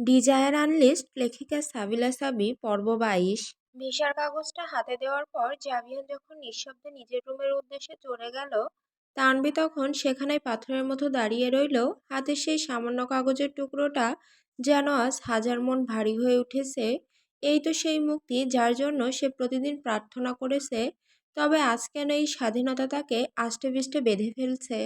Desire unlist লেখিকা সাবিলা সাবি পর্ব ২২। ভিসার কাগজটা হাতে দেওয়ার পর জাভিয়ান যখন নিঃশব্দে নিজের রুমের উদ্দেশ্যে চলে গেল, তানভি তখন সেখানেই পাথরের মতো দাঁড়িয়ে রইল। হাতে সেই সামান্য কাগজের টুকরোটা যেন আজ হাজার মন ভারী হয়ে উঠেছে। এই তো সেই মুক্তি যার জন্য সে প্রতিদিন প্রার্থনা করেছে, তবে আজ কেন এই স্বাধীনতা তাকে আষ্টেপৃষ্ঠে বেঁধে ফেলছে।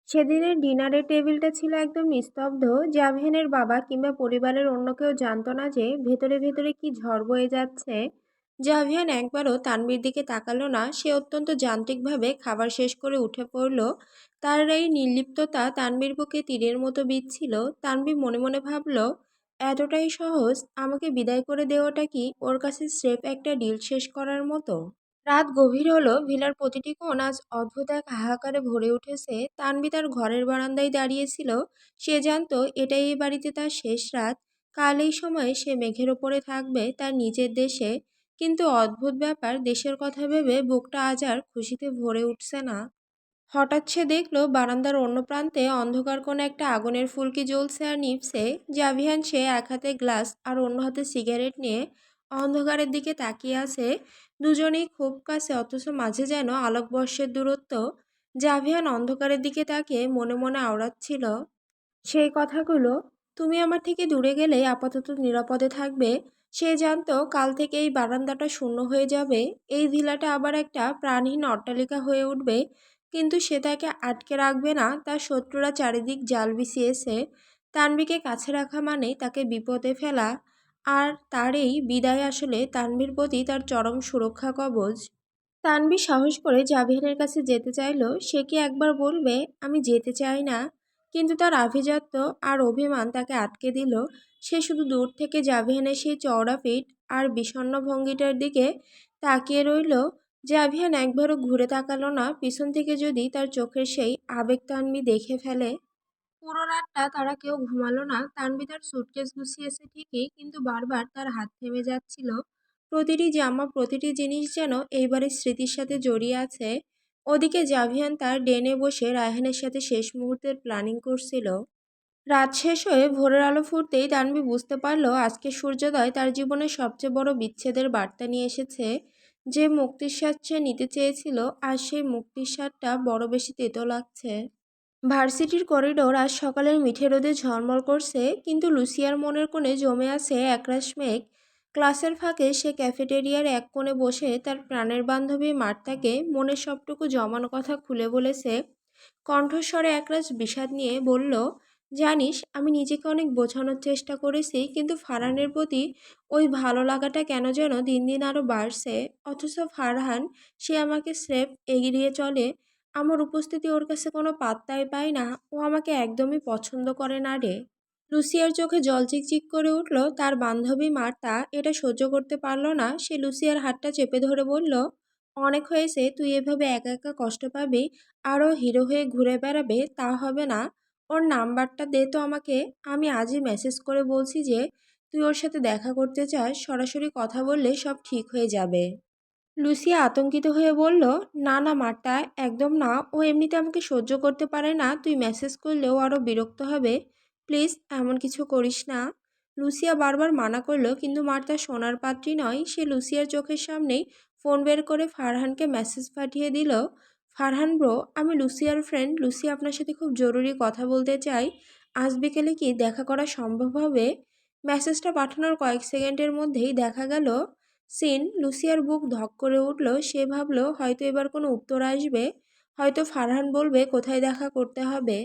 সেদিনের ডিনারের টেবিলটা ছিল একদম নিস্তব্ধ। জাভিয়ানের বাবা কিংবা পরিবারের অন্য কেউ জানতো না যে ভেতরে ভেতরে কি ঝড় বয়ে যাচ্ছে। জাভিয়ান একবারও তানভীর দিকে তাকালো না। সে অত্যন্ত যান্ত্রিকভাবে খাবার শেষ করে উঠে পড়ল। তার এই নির্লিপ্ততা তানভীর বুকে তীরের মতো বিঁধছিল। তানভী মনে মনে ভাবল, এতটাই সহজ আমাকে বিদায় করে দেওয়াটা কি ওর কাছে স্রেফ একটা ডিল শেষ করার মতো। রাত গভীর হলো। ভিলার প্রতিটি কোণ আজ অদ্ভুত এক হাহাকারে ভরে উঠেছে। তানভী তার ঘরের বারান্দায় দাঁড়িয়েছিল। সে জানতো এটাই এই বাড়িতে তার শেষ রাত। কাল এই সময়ে সে মেঘের ওপরে থাকবে তার নিজের দেশে। কিন্তু অদ্ভুত ব্যাপার, দেশের কথা ভেবে বুকটা আজ আর খুশিতে ভরে উঠছে না। হঠাৎ সে দেখল বারান্দার অন্য প্রান্তে অন্ধকার কোনো একটা আগুনের ফুলকি জ্বলছে আর নিভছে। জাভিয়ান সে এক হাতে গ্লাস আর অন্য হাতে সিগারেট নিয়ে অন্ধকারের দিকে তাকিয়ে আছে। দুজনেই খুব কাছে, অথচ মাঝে যেন আলোকবর্ষের দূরত্ব। জাভিয়ান অন্ধকারের দিকে তাকিয়ে মনে মনে আওড়াচ্ছিল সেই কথাগুলো, তুমি আমার থেকে দূরে গেলে আপাতত নিরাপদে থাকবে। সে জানতো কাল থেকে এই বারান্দাটা শূন্য হয়ে যাবে, এই ভিলাটা আবার একটা প্রাণহীন অট্টালিকা হয়ে উঠবে। কিন্তু সে তাকে আটকে রাখবে না। তার শত্রুরা চারিদিক জাল বিছিয়েছে। তানভীকে কাছে রাখা মানে তাকে বিপদে ফেলা। আর তার এই বিদায় আসলে তানভীর প্রতি তার চরম সুরক্ষা কবচ। তানভীর সাহস করে জাভিয়ানের কাছে যেতে চাইলো। সে কি একবার বলবে, আমি যেতে চাই না? কিন্তু তার আভিজাত্য আর অভিমান তাকে আটকে দিল। সে শুধু দূর থেকে জাভিয়ানের সেই চওড়া পিঠ আর বিষণ্ণ ভঙ্গিটার দিকে তাকিয়ে রইল। জাভিয়ান একবারও ঘুরে তাকালো না পিছন থেকে, যদি তার চোখের সেই আবেগ তানভী দেখে ফেলে। পুরো রাতটা তারা কেউ ঘুমালো না। তানভী তার সুটকেস গুছিয়েছে ঠিকই, কিন্তু বারবার তার হাত থেমে যাচ্ছিল। প্রতিটি জামা, প্রতিটি জিনিস যেন এইবারের স্মৃতির সাথে জড়িয়ে আছে। ওদিকে জাভিয়ান তার ডেনে বসে রায়হানের সাথে শেষ মুহূর্তের প্ল্যানিং করছিল। রাত শেষ হয়ে ভোরের আলো ফুটতেই তানভী বুঝতে পারল আজকে সূর্যোদয় তার জীবনের সবচেয়ে বড় বিচ্ছেদের বার্তা নিয়ে এসেছে। যে মুক্তির স্বাদ সে নিতে চেয়েছিল, আর সেই মুক্তির স্বাদটা বড় বেশি তেতো লাগছে। ভার্সিটির করিডোর আজ সকালের মিঠে রোদে ঝলমল করছে, কিন্তু লুসিয়ার মনের কোণে জমে আছে একরাশ মেঘ। ক্লাসের ফাঁকে সে ক্যাফেটেরিয়ার এক কোণে বসে তার প্রাণের বান্ধবী মার্তাকে মনের সবটুকু জমানো কথা খুলে বলেছে। কণ্ঠস্বরে একরাশ বিষাদ নিয়ে বলল, জানিস আমি নিজেকে অনেক বোঝানোর চেষ্টা করেছি, কিন্তু ফারহানের প্রতি ওই ভালো লাগাটা কেন যেন দিন দিন আরও বাড়ছে। অথচ ফারহান, সে আমাকে স্রেফ এগিয়ে চলে। আমার উপস্থিতি ওর কাছে কোনো পাত্তাই পায় না। ও আমাকে একদমই পছন্দ করে না রে। লুসিয়ার চোখে জল চিকচিক করে উঠল। তার বান্ধবী মার্তা এটা সহ্য করতে পারল না। সে লুসিয়ার হাতটা চেপে ধরে বলল, অনেক হয়েছে, তুই এভাবে একা একা কষ্ট পাবি আর ও হিরো হয়ে ঘুরে বেড়াবে, তা হবে না। ওর নাম্বারটা দে তো আমাকে। আমি আজই মেসেজ করে বলছি যে তুই ওর সাথে দেখা করতে চাস। সরাসরি কথা বললে সব ঠিক হয়ে যাবে। লুসিয়া আতঙ্কিত হয়ে বলল, না না মার্তা, একদম না। ও এমনিতে আমাকে সহ্য করতে পারে না। তুই মেসেজ করলে ও আরও বিরক্ত হবে। প্লিজ এমন কিছু করিস না। লুসিয়া বারবার মানা করলো, কিন্তু মার্তা সোনার পাত্রী নয়। সে লুসিয়ার চোখের সামনেই ফোন বের করে ফারহানকে মেসেজ পাঠিয়ে দিল, ফারহান ব্রো, আমি লুসিয়ার ফ্রেন্ড লুসি আপনার সাথে খুব জরুরি কথা বলতে চাই। আজ বিকেলে কি দেখা করা সম্ভব হবে? মেসেজটা পাঠানোর কয়েক সেকেন্ডের মধ্যেই দেখা গেল সিন। লুসিয়ার বুক ধক করে উঠল। সে ভাবল হয়তো এবার কোনো উত্তর আসবে, হয়তো ফারহান বলবে কোথায় দেখা করতে হবে।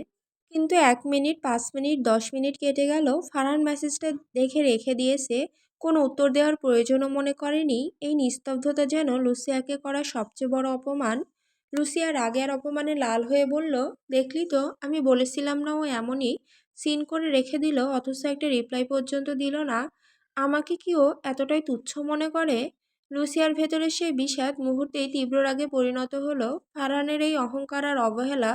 কিন্তু 1 মিনিট, 5 মিনিট, 10 মিনিট কেটে গেল। ফারহান মেসেজটা দেখে রেখে দিয়েছে। কোনো উত্তর দেওয়ার প্রয়োজনও মনে করেনি। এই নিস্তব্ধতা যেন লুসিয়াকে করা সবচেয়ে বড় অপমান। লুসিয়া রাগে আর অপমানে লাল হয়ে বলল, দেখলি তো, আমি বলেছিলাম না ও এমনই। সিন করে রেখে দিল, অথচ একটা রিপ্লাই পর্যন্ত দিল না। আমাকে কি ও এতটাই তুচ্ছ মনে করে? লুসিয়ার ভেতরে সেই বিষাদ মুহূর্তেই তীব্র রাগে পরিণত হলো। ফারহানের এই অহংকার আর অবহেলা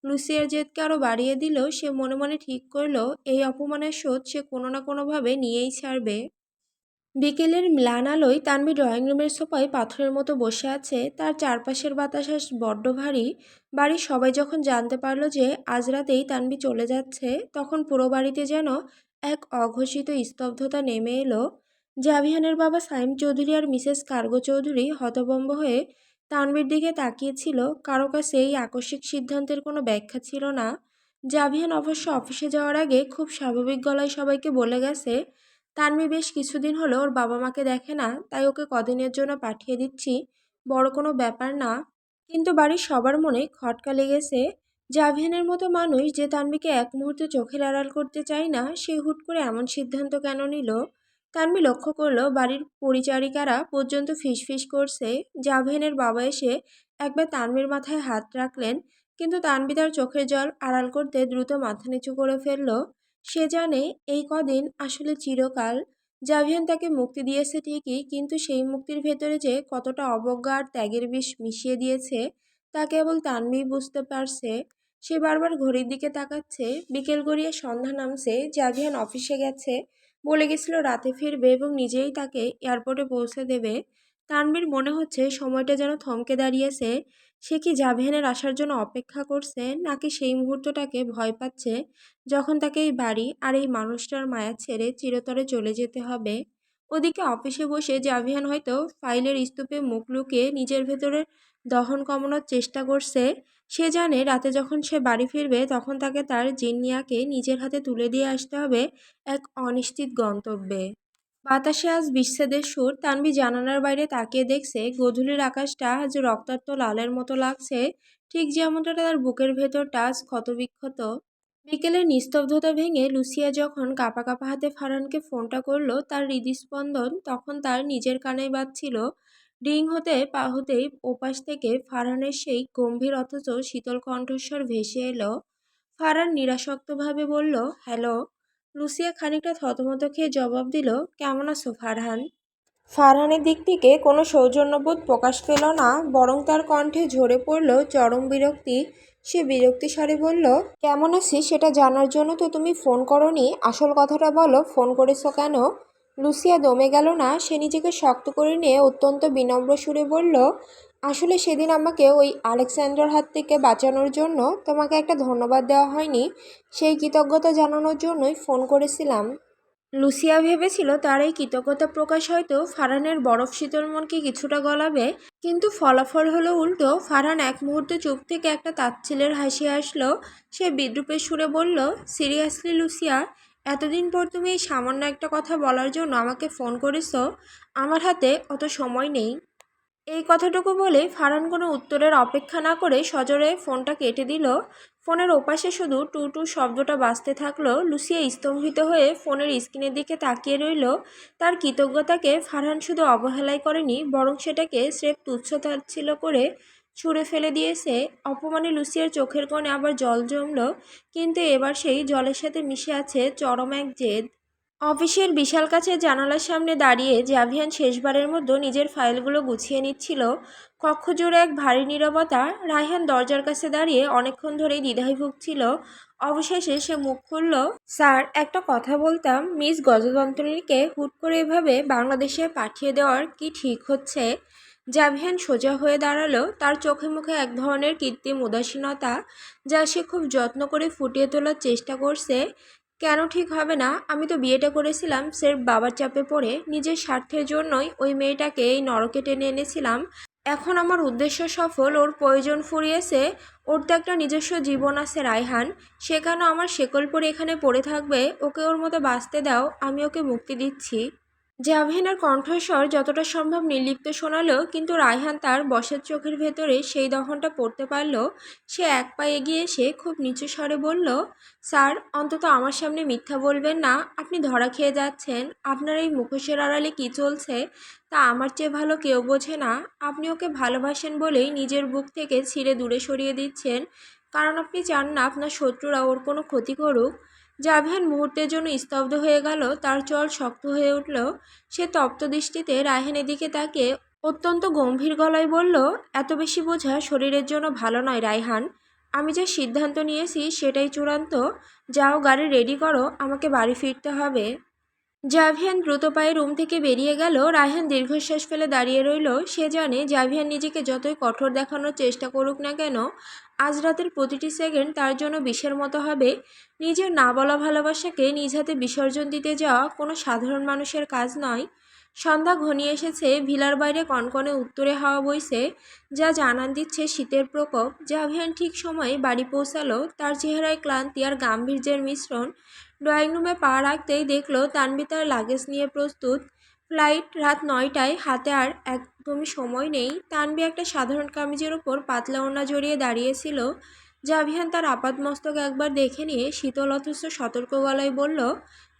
লুসিয়ার জেদকে আরও বাড়িয়ে দিল। সে মনে মনে ঠিক করলো এই অপমানের শোধ সে কোনো না কোনোভাবে নিয়েই ছাড়বে। বিকেলের ম্লান আলোয় তানভী ড্রয়িং রুমের সোফায় পাথরের মতো বসে আছে। তার চারপাশের বাতাস আজ বড্ড ভারী। বাড়ির সবাই যখন জানতে পারলো যে আজ রাতেই তানভী চলে যাচ্ছে, তখন পুরো বাড়িতে যেন এক অঘোষিত স্তব্ধতা নেমে এলো। জাভিয়ানের বাবা সাইম চৌধুরী আর মিসেস কার্গো চৌধুরী হতভম্ব হয়ে তানভীর দিকে তাকিয়েছিল। কারো কাছে এই আকস্মিক সিদ্ধান্তের কোনো ব্যাখ্যা ছিল না। জাভিয়ান অবশ্য অফিসে যাওয়ার আগে খুব স্বাভাবিক গলায় সবাইকে বলে গেছে, তানভি বেশ কিছুদিন হলো ওর বাবা মাকে দেখে না, তাই ওকে কদিনের জন্য পাঠিয়ে দিচ্ছি, বড় কোনো ব্যাপার না। কিন্তু বাড়ির সবার মনে খটকা লেগেছে। জাভিয়ানের মতো মানুষ যে তানভীকে এক মুহূর্তে চোখের আড়াল করতে চায় না, সে হুট করে এমন সিদ্ধান্ত কেন নিল? তানভী লক্ষ্য করলো বাড়ির পরিচারিকারা পর্যন্ত ফিসফিস করছে। জাভিয়ানের বাবা এসে একবার তানভীর মাথায় হাত রাখলেন, কিন্তু তানভী তার চোখের জল আড়াল করতে দ্রুত মাথা নিচু করে ফেলল। সে জানে এই কদিন আসলে চিরকাল। জাভিয়ান তাকে মুক্তি দিয়েছে ঠিকই, কিন্তু সেই মুক্তির ভেতরে যে কতটা অবজ্ঞা আর ত্যাগের বিষ মিশিয়ে দিয়েছে তা কেবল তানভীই বুঝতে পারছে। সে বারবার ঘড়ির দিকে তাকাচ্ছে। বিকেল গড়িয়ে সন্ধ্যা নামছে। জাভিয়ান অফিসে গেছে, বলে গেছিল রাতে ফিরবে এবং নিজেই তাকে এয়ারপোর্টে পৌঁছে দেবে। তানভীর মনে হচ্ছে সময়টা যেন থমকে দাঁড়িয়েছে। সে কি জাভিয়ানের আসার জন্য অপেক্ষা করছে, নাকি সেই মুহূর্তটাকে ভয় পাচ্ছে যখন তাকে এই বাড়ি আর এই মানুষটার মায়া ছেড়ে চিরতরে চলে যেতে হবে? ওদিকে অফিসে বসে জাভিয়ান হয়তো ফাইলের স্তূপে মুখ লুকিয়ে নিজের ভেতরের দহন কমানোর চেষ্টা করছে। সে জানে রাতে যখন সে বাড়ি ফিরবে তখন তাকে তার জিন্নিয়াকে নিজের হাতে তুলে দিয়ে আসতে হবে এক অনিশ্চিত গন্তব্যে। বাতাসে আজ বিচ্ছেদের সুর। তানভী জানালার বাইরে তাকিয়ে দেখছে গোধূলির আকাশটা আজ রক্তাক্ত লালের মতো লাগছে, ঠিক যেমনটা তার বুকের ভেতরটা আজ ক্ষতবিক্ষত। বিকেলের নিস্তব্ধতা ভেঙে লুসিয়া যখন কাঁপা কাঁপা হাতে ফারহানকে ফোনটা করলো, তার হৃদস্পন্দন তখন তার নিজের কানে বাজছিল। রিং হতে পা হতেই ওপাশ থেকে ফারহানের সেই গম্ভীর অথচ শীতল কণ্ঠস্বর ভেসে এলো। ফারহান নিরাসক্তভাবে বলল, হ্যালো। লুসিয়া খানিকটা থতমত খেয়ে জবাব দিল, কেমন আছো ফারহান? ফারহানের দিক থেকে কোনো সৌজন্যবোধ প্রকাশ পেল না, বরং তার কণ্ঠে ঝরে পড়ল চরম বিরক্তি। সে বিরক্তি স্বরে বলল, কেমন আছি সেটা জানার জন্য তো তুমি ফোন করনি, আসল কথাটা বলো, ফোন করেছো কেন? লুসিয়া দমে গেল না। সে নিজেকে শক্ত করে নিয়ে অত্যন্ত বিনম্র সুরে বলল, আসলে সেদিন আমাকে ওই আলেকজান্ডার হাত থেকে বাঁচানোর জন্য তোমাকে একটা ধন্যবাদ দেওয়া হয়নি, সেই কৃতজ্ঞতা জানানোর জন্যই ফোন করেছিলাম। লুসিয়া ভেবেছিল তার এই কৃতজ্ঞতা প্রকাশ হয়তো ফারহানের বরফ শীতল মনকে কিছুটা গলাবে, কিন্তু ফলাফল হলো উল্টো। ফারহান এক মুহূর্তে চুপ থেকে একটা তাচ্ছিল্যের হাসি আসলো। সে বিদ্রূপের সুরে বলল, সিরিয়াসলি লুসিয়া, এতদিন পর তুমি এই সামান্য একটা কথা বলার জন্য আমাকে ফোন করেছো? আমার হাতে অত সময় নেই। এই কথাটুকু বলে ফারহান কোনো উত্তরের অপেক্ষা না করে সজোরে ফোনটা কেটে দিল। ফোনের ওপাশে শুধু টু টু শব্দটা বাজতে থাকলো। লুসিয়া স্তম্ভিত হয়ে ফোনের স্ক্রিনের দিকে তাকিয়ে রইল। তার কৃতজ্ঞতাকে ফারহান শুধু অবহেলাই করেনি, বরং সেটাকে স্রেফ তুচ্ছ-তাচ্ছিল্য করে ছুঁড়ে ফেলে দিয়েছে। অপমানে লুসিয়ার চোখের কোণে আবার জল জমল, কিন্তু এবার সেই জলের সাথে মিশে আছে চরম এক জেদ। অফিসের বিশাল কাছের জানালার সামনে দাঁড়িয়ে জাভিয়ান শেষবারের মতো নিজের ফাইলগুলো গুছিয়ে নিচ্ছিল। কক্ষ জুড়ে এক ভারী নীরবতা। রায়হান দরজার কাছে দাঁড়িয়ে অনেকক্ষণ ধরেই দ্বিধায় ভুগছিল। অবশেষে সে মুখ খুলল, স্যার, একটা কথা বলতাম, মিস গজতন্ত্রীকে হুট করে এভাবে বাংলাদেশে পাঠিয়ে দেওয়ার কি ঠিক হচ্ছে? জাভিয়ান সোজা হয়ে দাঁড়ালো। তার চোখে মুখে এক ধরনের কৃত্রিম উদাসীনতা, যা সে খুব যত্ন করে ফুটিয়ে তোলার চেষ্টা করছে। কেন ঠিক হবে না? আমি তো বিয়েটা করেছিলাম স্রেফ বাবার চাপে পড়ে, নিজের স্বার্থের জন্যই ওই মেয়েটাকে এই নরকে টেনে এনেছিলাম। এখন আমার উদ্দেশ্য সফল, ওর প্রয়োজন ফুরিয়েছে। ওর তো একটা নিজস্ব জীবন আছে রায়হান, সে কেন আমার শেকল পরে এখানে পড়ে থাকবে? ওকে ওর মতো বাঁচতে দাও, আমি ওকে মুক্তি দিচ্ছি। জাভিয়ানের কণ্ঠস্বর যতটা সম্ভব নির্লিপ্ত শোনালো, কিন্তু রায়হান তার বসের চোখের ভেতরে সেই দহনটা পড়তে পারল। সে এক পা এগিয়ে এসে খুব নিচু স্বরে বলল, স্যার, অন্তত আমার সামনে মিথ্যা বলবেন না। আপনি ধরা খেয়ে যাচ্ছেন। আপনার এই মুখোশের আড়ালে কী চলছে তা আমার চেয়ে ভালো কেউ বোঝে না। আপনি ওকে ভালোবাসেন বলেই নিজের বুক থেকে ছিঁড়ে দূরে সরিয়ে দিচ্ছেন, কারণ আপনি চান না আপনার শত্রুরা ওর কোনো ক্ষতি করুক। জাভিয়ান মুহূর্তের জন্য স্তব্ধ হয়ে গেল। তার চল শক্ত হয়ে উঠল। সে তপ্ত দৃষ্টিতে রায়হানের দিকে তাকিয়ে অত্যন্ত গম্ভীর গলায় বলল, এত বেশি বোঝা শরীরের জন্য ভালো নয় রায়হান। আমি যে সিদ্ধান্ত নিয়েছি সেটাই চূড়ান্ত। যাও, গাড়ি রেডি করো, আমাকে বাড়ি ফিরতে হবে। জাভিয়ান দ্রুত পায়ে রুম থেকে বেরিয়ে গেল। রায়হান দীর্ঘশ্বাস ফেলে দাঁড়িয়ে রইল। সে জানে জাভিয়ান নিজেকে যতই কঠোর দেখানোর চেষ্টা করুক না কেন, আজ রাতের প্রতিটি সেকেন্ড তার জন্য বিষের মতো হবে। নিজের না বলা ভালোবাসাকে নিজ হাতে বিসর্জন দিতে যাওয়া কোনো সাধারণ মানুষের কাজ নয়। সন্ধ্যা ঘনিয়ে এসেছে, ভিলার বাইরে কনকনে উত্তরে হাওয়া বইছে, যা জানান দিচ্ছে শীতের প্রকোপ। জাভিয়ান ঠিক সময়ে বাড়ি পৌঁছালো, তার চেহারায় ক্লান্তি আর গাম্ভীর্যের মিশ্রণ। ড্রয়িং রুমে পা রাখতেই দেখলো তানভি তার লাগেজ নিয়ে প্রস্তুত। ফ্লাইট রাত 9টায়, হাতে আর একদমই সময় নেই। তানভি একটা সাধারণ কামিজের ওপর পাতলা ওড়না জড়িয়ে দাঁড়িয়েছিল। জাভিয়ান তার আপাদমস্তক একবার দেখে নিয়ে শীতল অথচ সতর্ক গলায় বলল,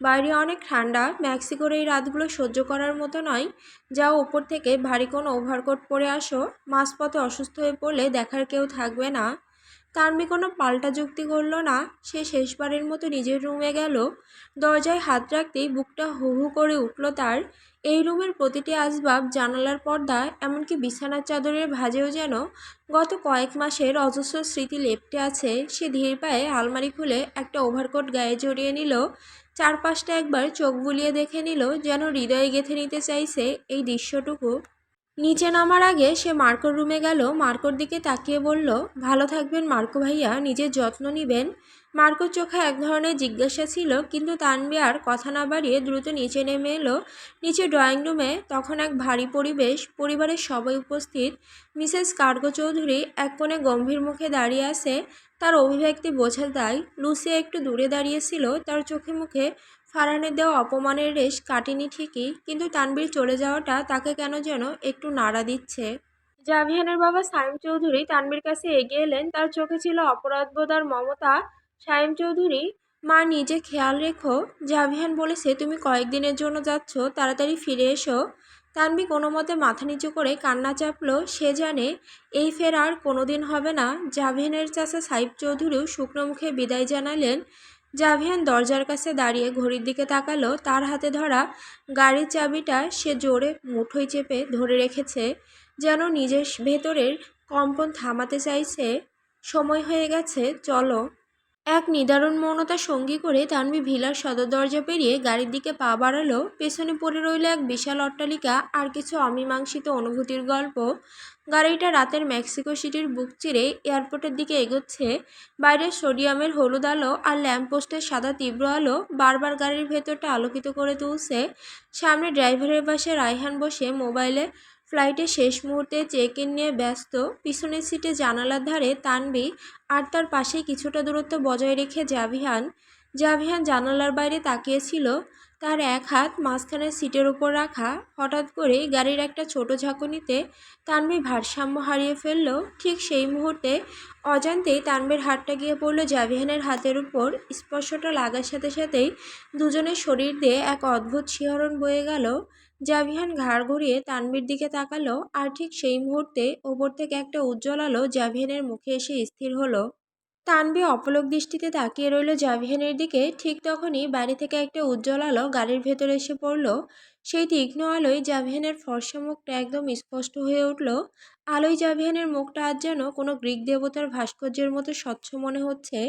বাইরে অনেক ঠান্ডা, মেক্সিকোর এই রাতগুলো সহ্য করার মতো নয়। যাও, ওপর থেকে ভারী কোনো ওভারকোট পরে আসো, মাঝপথে অসুস্থ হয়ে পড়লে দেখার কেউ থাকবে না। তানভি কোনো পাল্টা যুক্তি করল না। সে শেষবারের মতো নিজের রুমে গেল। দরজায় হাত রাখতেই বুকটা হু হু করে উঠল তার। এই রুমের প্রতিটি আসবাব, জানালার পর্দা, এমনকি বিছানার চাদরের ভাঁজেও যেন গত কয়েক মাসের অজস্র স্মৃতি লেপ্টে আছে। সে ধীর পায়ে আলমারি খুলে একটা ওভারকোট গায়ে জড়িয়ে নিল। চারপাশটা একবার চোখ বুলিয়ে দেখে নিল, যেন হৃদয়ে গেঁথে নিতে চাইছে এই দৃশ্যটুকু। নিচে নামার আগে সে মার্কোর রুমে গেল। মার্কোর দিকে তাকিয়ে বলল, ভালো থাকবেন মার্কো ভাইয়া, নিজের যত্ন নিবেন। মার্কোর চোখে এক ধরনের জিজ্ঞাসা ছিল, কিন্তু তানভি আর কথা না বাড়িয়ে দ্রুত নিচে নেমে এলো। নিচে ড্রয়িং রুমে তখন এক ভারী পরিবেশ, পরিবারের সবাই উপস্থিত। মিসেস কার্গো চৌধুরী এক কোণে গম্ভীর মুখে দাঁড়িয়ে আছে, তার অভিব্যক্তি বোঝা যায়। লুসিয়া একটু দূরে দাঁড়িয়েছিল, তার চোখে মুখে ফারহানের দেওয়া অপমানের রেশ কাটেনি ঠিকই, কিন্তু তানভীর চলে যাওয়াটা তাকে কেন যেন একটু নাড়া দিচ্ছে। জাভিয়ানের বাবা সাইম চৌধুরী তানভীর কাছে এগিয়ে এলেন, তার চোখে ছিল অপরাধবোধ আর মমতা। সাইম চৌধুরী, মা, নিজে খেয়াল রেখো। জাভিয়ান বলেছে তুমি কয়েকদিনের জন্য যাচ্ছ, তাড়াতাড়ি ফিরে এসো। তানভী কোনো মতে মাথা নিচু করে কান্না চাপলো। সে জানে এই ফের আর কোনোদিন হবে না। জাভিয়ানের চাচা সাইম চৌধুরীও শুকনো মুখে বিদায় জানালেন। জাভিয়ান দরজার কাছে দাঁড়িয়ে ঘড়ির দিকে তাকালো। তার হাতে ধরা গাড়ির চাবিটা সে জোরে মুঠোয় চেপে ধরে রেখেছে, যেন নিজের ভেতরের কম্পন থামাতে চাইছে। সময় হয়ে গেছে, চলো। এক নিদারুণ মৌনতা সঙ্গী করে তানভী ভিলার সদর দরজা পেরিয়ে গাড়ির দিকে পা বাড়ালো। পেছনে পড়ে রইল এক বিশাল অট্টালিকা আর কিছু অমীমাংসিত অনুভূতির গল্প। গাড়িটা রাতের মেক্সিকো সিটির বুক চিরে এয়ারপোর্টের দিকে এগোচ্ছে। বাইরে সোডিয়ামের হলুদ আলো আর ল্যাম্পপোস্টের সাদা তীব্র আলো বারবার গাড়ির ভেতরটা আলোকিত করে তুলছে। সামনে ড্রাইভারের পাশে রায়হান বসে মোবাইলে ফ্লাইটের শেষ মুহূর্তে চেক ইন নিয়ে ব্যস্ত। পিছনের সিটে জানালার ধারে তানভী, আর তার পাশেই কিছুটা দূরত্ব বজায় রেখে জাভিয়ান। জাভিয়ান জানালার বাইরে তাকিয়েছিল, তার এক হাত মাঝখানের সিটের উপর রাখা। হঠাৎ করে গাড়ির একটা ছোট ঝাঁকুনিতে তানভী ভারসাম্য হারিয়ে ফেলল। ঠিক সেই মুহূর্তে অজান্তেই তানভীর হাতটা গিয়ে পড়ল জাভিয়ানের হাতের উপর। স্পর্শটা লাগার সাথে সাথেই দুজনের শরীর দিয়ে এক অদ্ভুত শিহরণ বয়ে গেল। জাভিয়ান ঘাড় ঘুরিয়ে তানভীর দিকে তাকালো, আর ঠিক সেই মুহূর্তে ওপর থেকে একটা উজ্জ্বল আলো জাভিয়ানের মুখে এসে স্থির হলো। তানভী অপলক দৃষ্টিতে তাকিয়ে রইল জাভিয়ানের দিকে। ঠিক তখনই বাড়ি থেকে একটা উজ্জ্বল আলো গাড়ির ভেতরে এসে পড়ল। সেই তীক্ষ্ণ আলোয় জাভিয়ানের ফর্সা মুখটা একদম স্পষ্ট হয়ে উঠল। আলোয় জাভিয়ানের মুখটা আজ যেন কোনো গ্রিক দেবতার ভাস্কর্যের মতো স্বচ্ছ মনে হচ্ছে।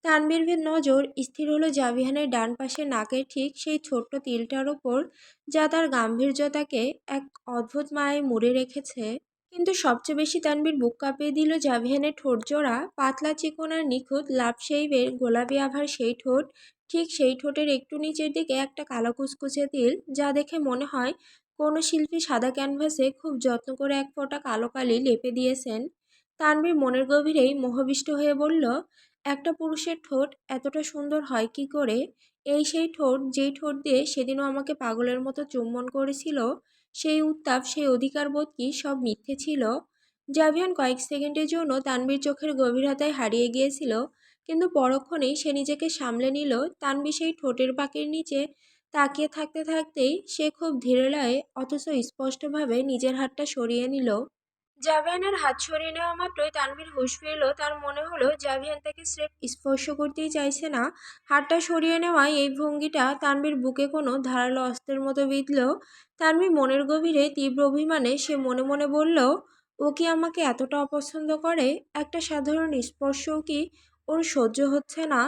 তানভীর নজর স্থির হলো জাভিয়ানের ডান পাশে নাকের ঠিক সেই ছোট্ট তিলটার ওপর, যা তার গাম্ভীর্যতাকে এক অদ্ভুত মায়ায় মুড়ে রেখেছে। কিন্তু সবচেয়ে বেশি তানভীর বুক কাঁপিয়ে দিল জাভিয়ানের ঠোঁটজোড়া, পাতলা চিকন আর নিখুঁত লাভ শেইভের গোলাপি আভার সেই ঠোঁট। ঠিক সেই ঠোঁটের একটু নিচের দিকে একটা কালো কুচকুচে তিল, যা দেখে মনে হয় কোনো শিল্পী সাদা ক্যানভাসে খুব যত্ন করে এক ফোঁটা কালো কালি লেপে দিয়েছেন। তানভীর মনের গভীরেই মোহবিষ্ট হয়ে বলল, একটা পুরুষের ঠোঁট এতটা সুন্দর হয় কি করে? এই সেই ঠোঁট, যেই ঠোঁট দিয়ে সেদিনও আমাকে পাগলের মতো চুম্বন করেছিল। সেই উত্তাপ, সেই অধিকারবোধ কি সব মিথ্যে ছিল? জাভিয়ান কয়েক সেকেন্ডের জন্য তানভীর চোখের গভীরতায় হারিয়ে গিয়েছিল, কিন্তু পরক্ষণেই সে নিজেকে সামলে নিল। তানভীর সেই ঠোঁটের পাকের নিচে তাকিয়ে থাকতে থাকতেই সে খুব ধীরে লয়ে অথচ স্পষ্টভাবে নিজের হাতটা সরিয়ে নিল। জাভিয়ানের হাত সরিয়ে নেওয়া মাত্রই তানভীর হুঁশ ফিরল। তার মনে হলো জাভিয়ান তাকে স্রেফ স্পর্শ করতেই চাইছে না। হাতটা সরিয়ে নেওয়ায় এই ভঙ্গিটা তানভীর বুকে কোনো ধারালো অস্ত্রের মতো বিঁধল। তানভীর মনের গভীরে তীব্র অভিমানে সে মনে মনে বলল, ও কি আমাকে এতটা অপছন্দ করে? একটা সাধারণ স্পর্শও কি ওর সহ্য হচ্ছে না?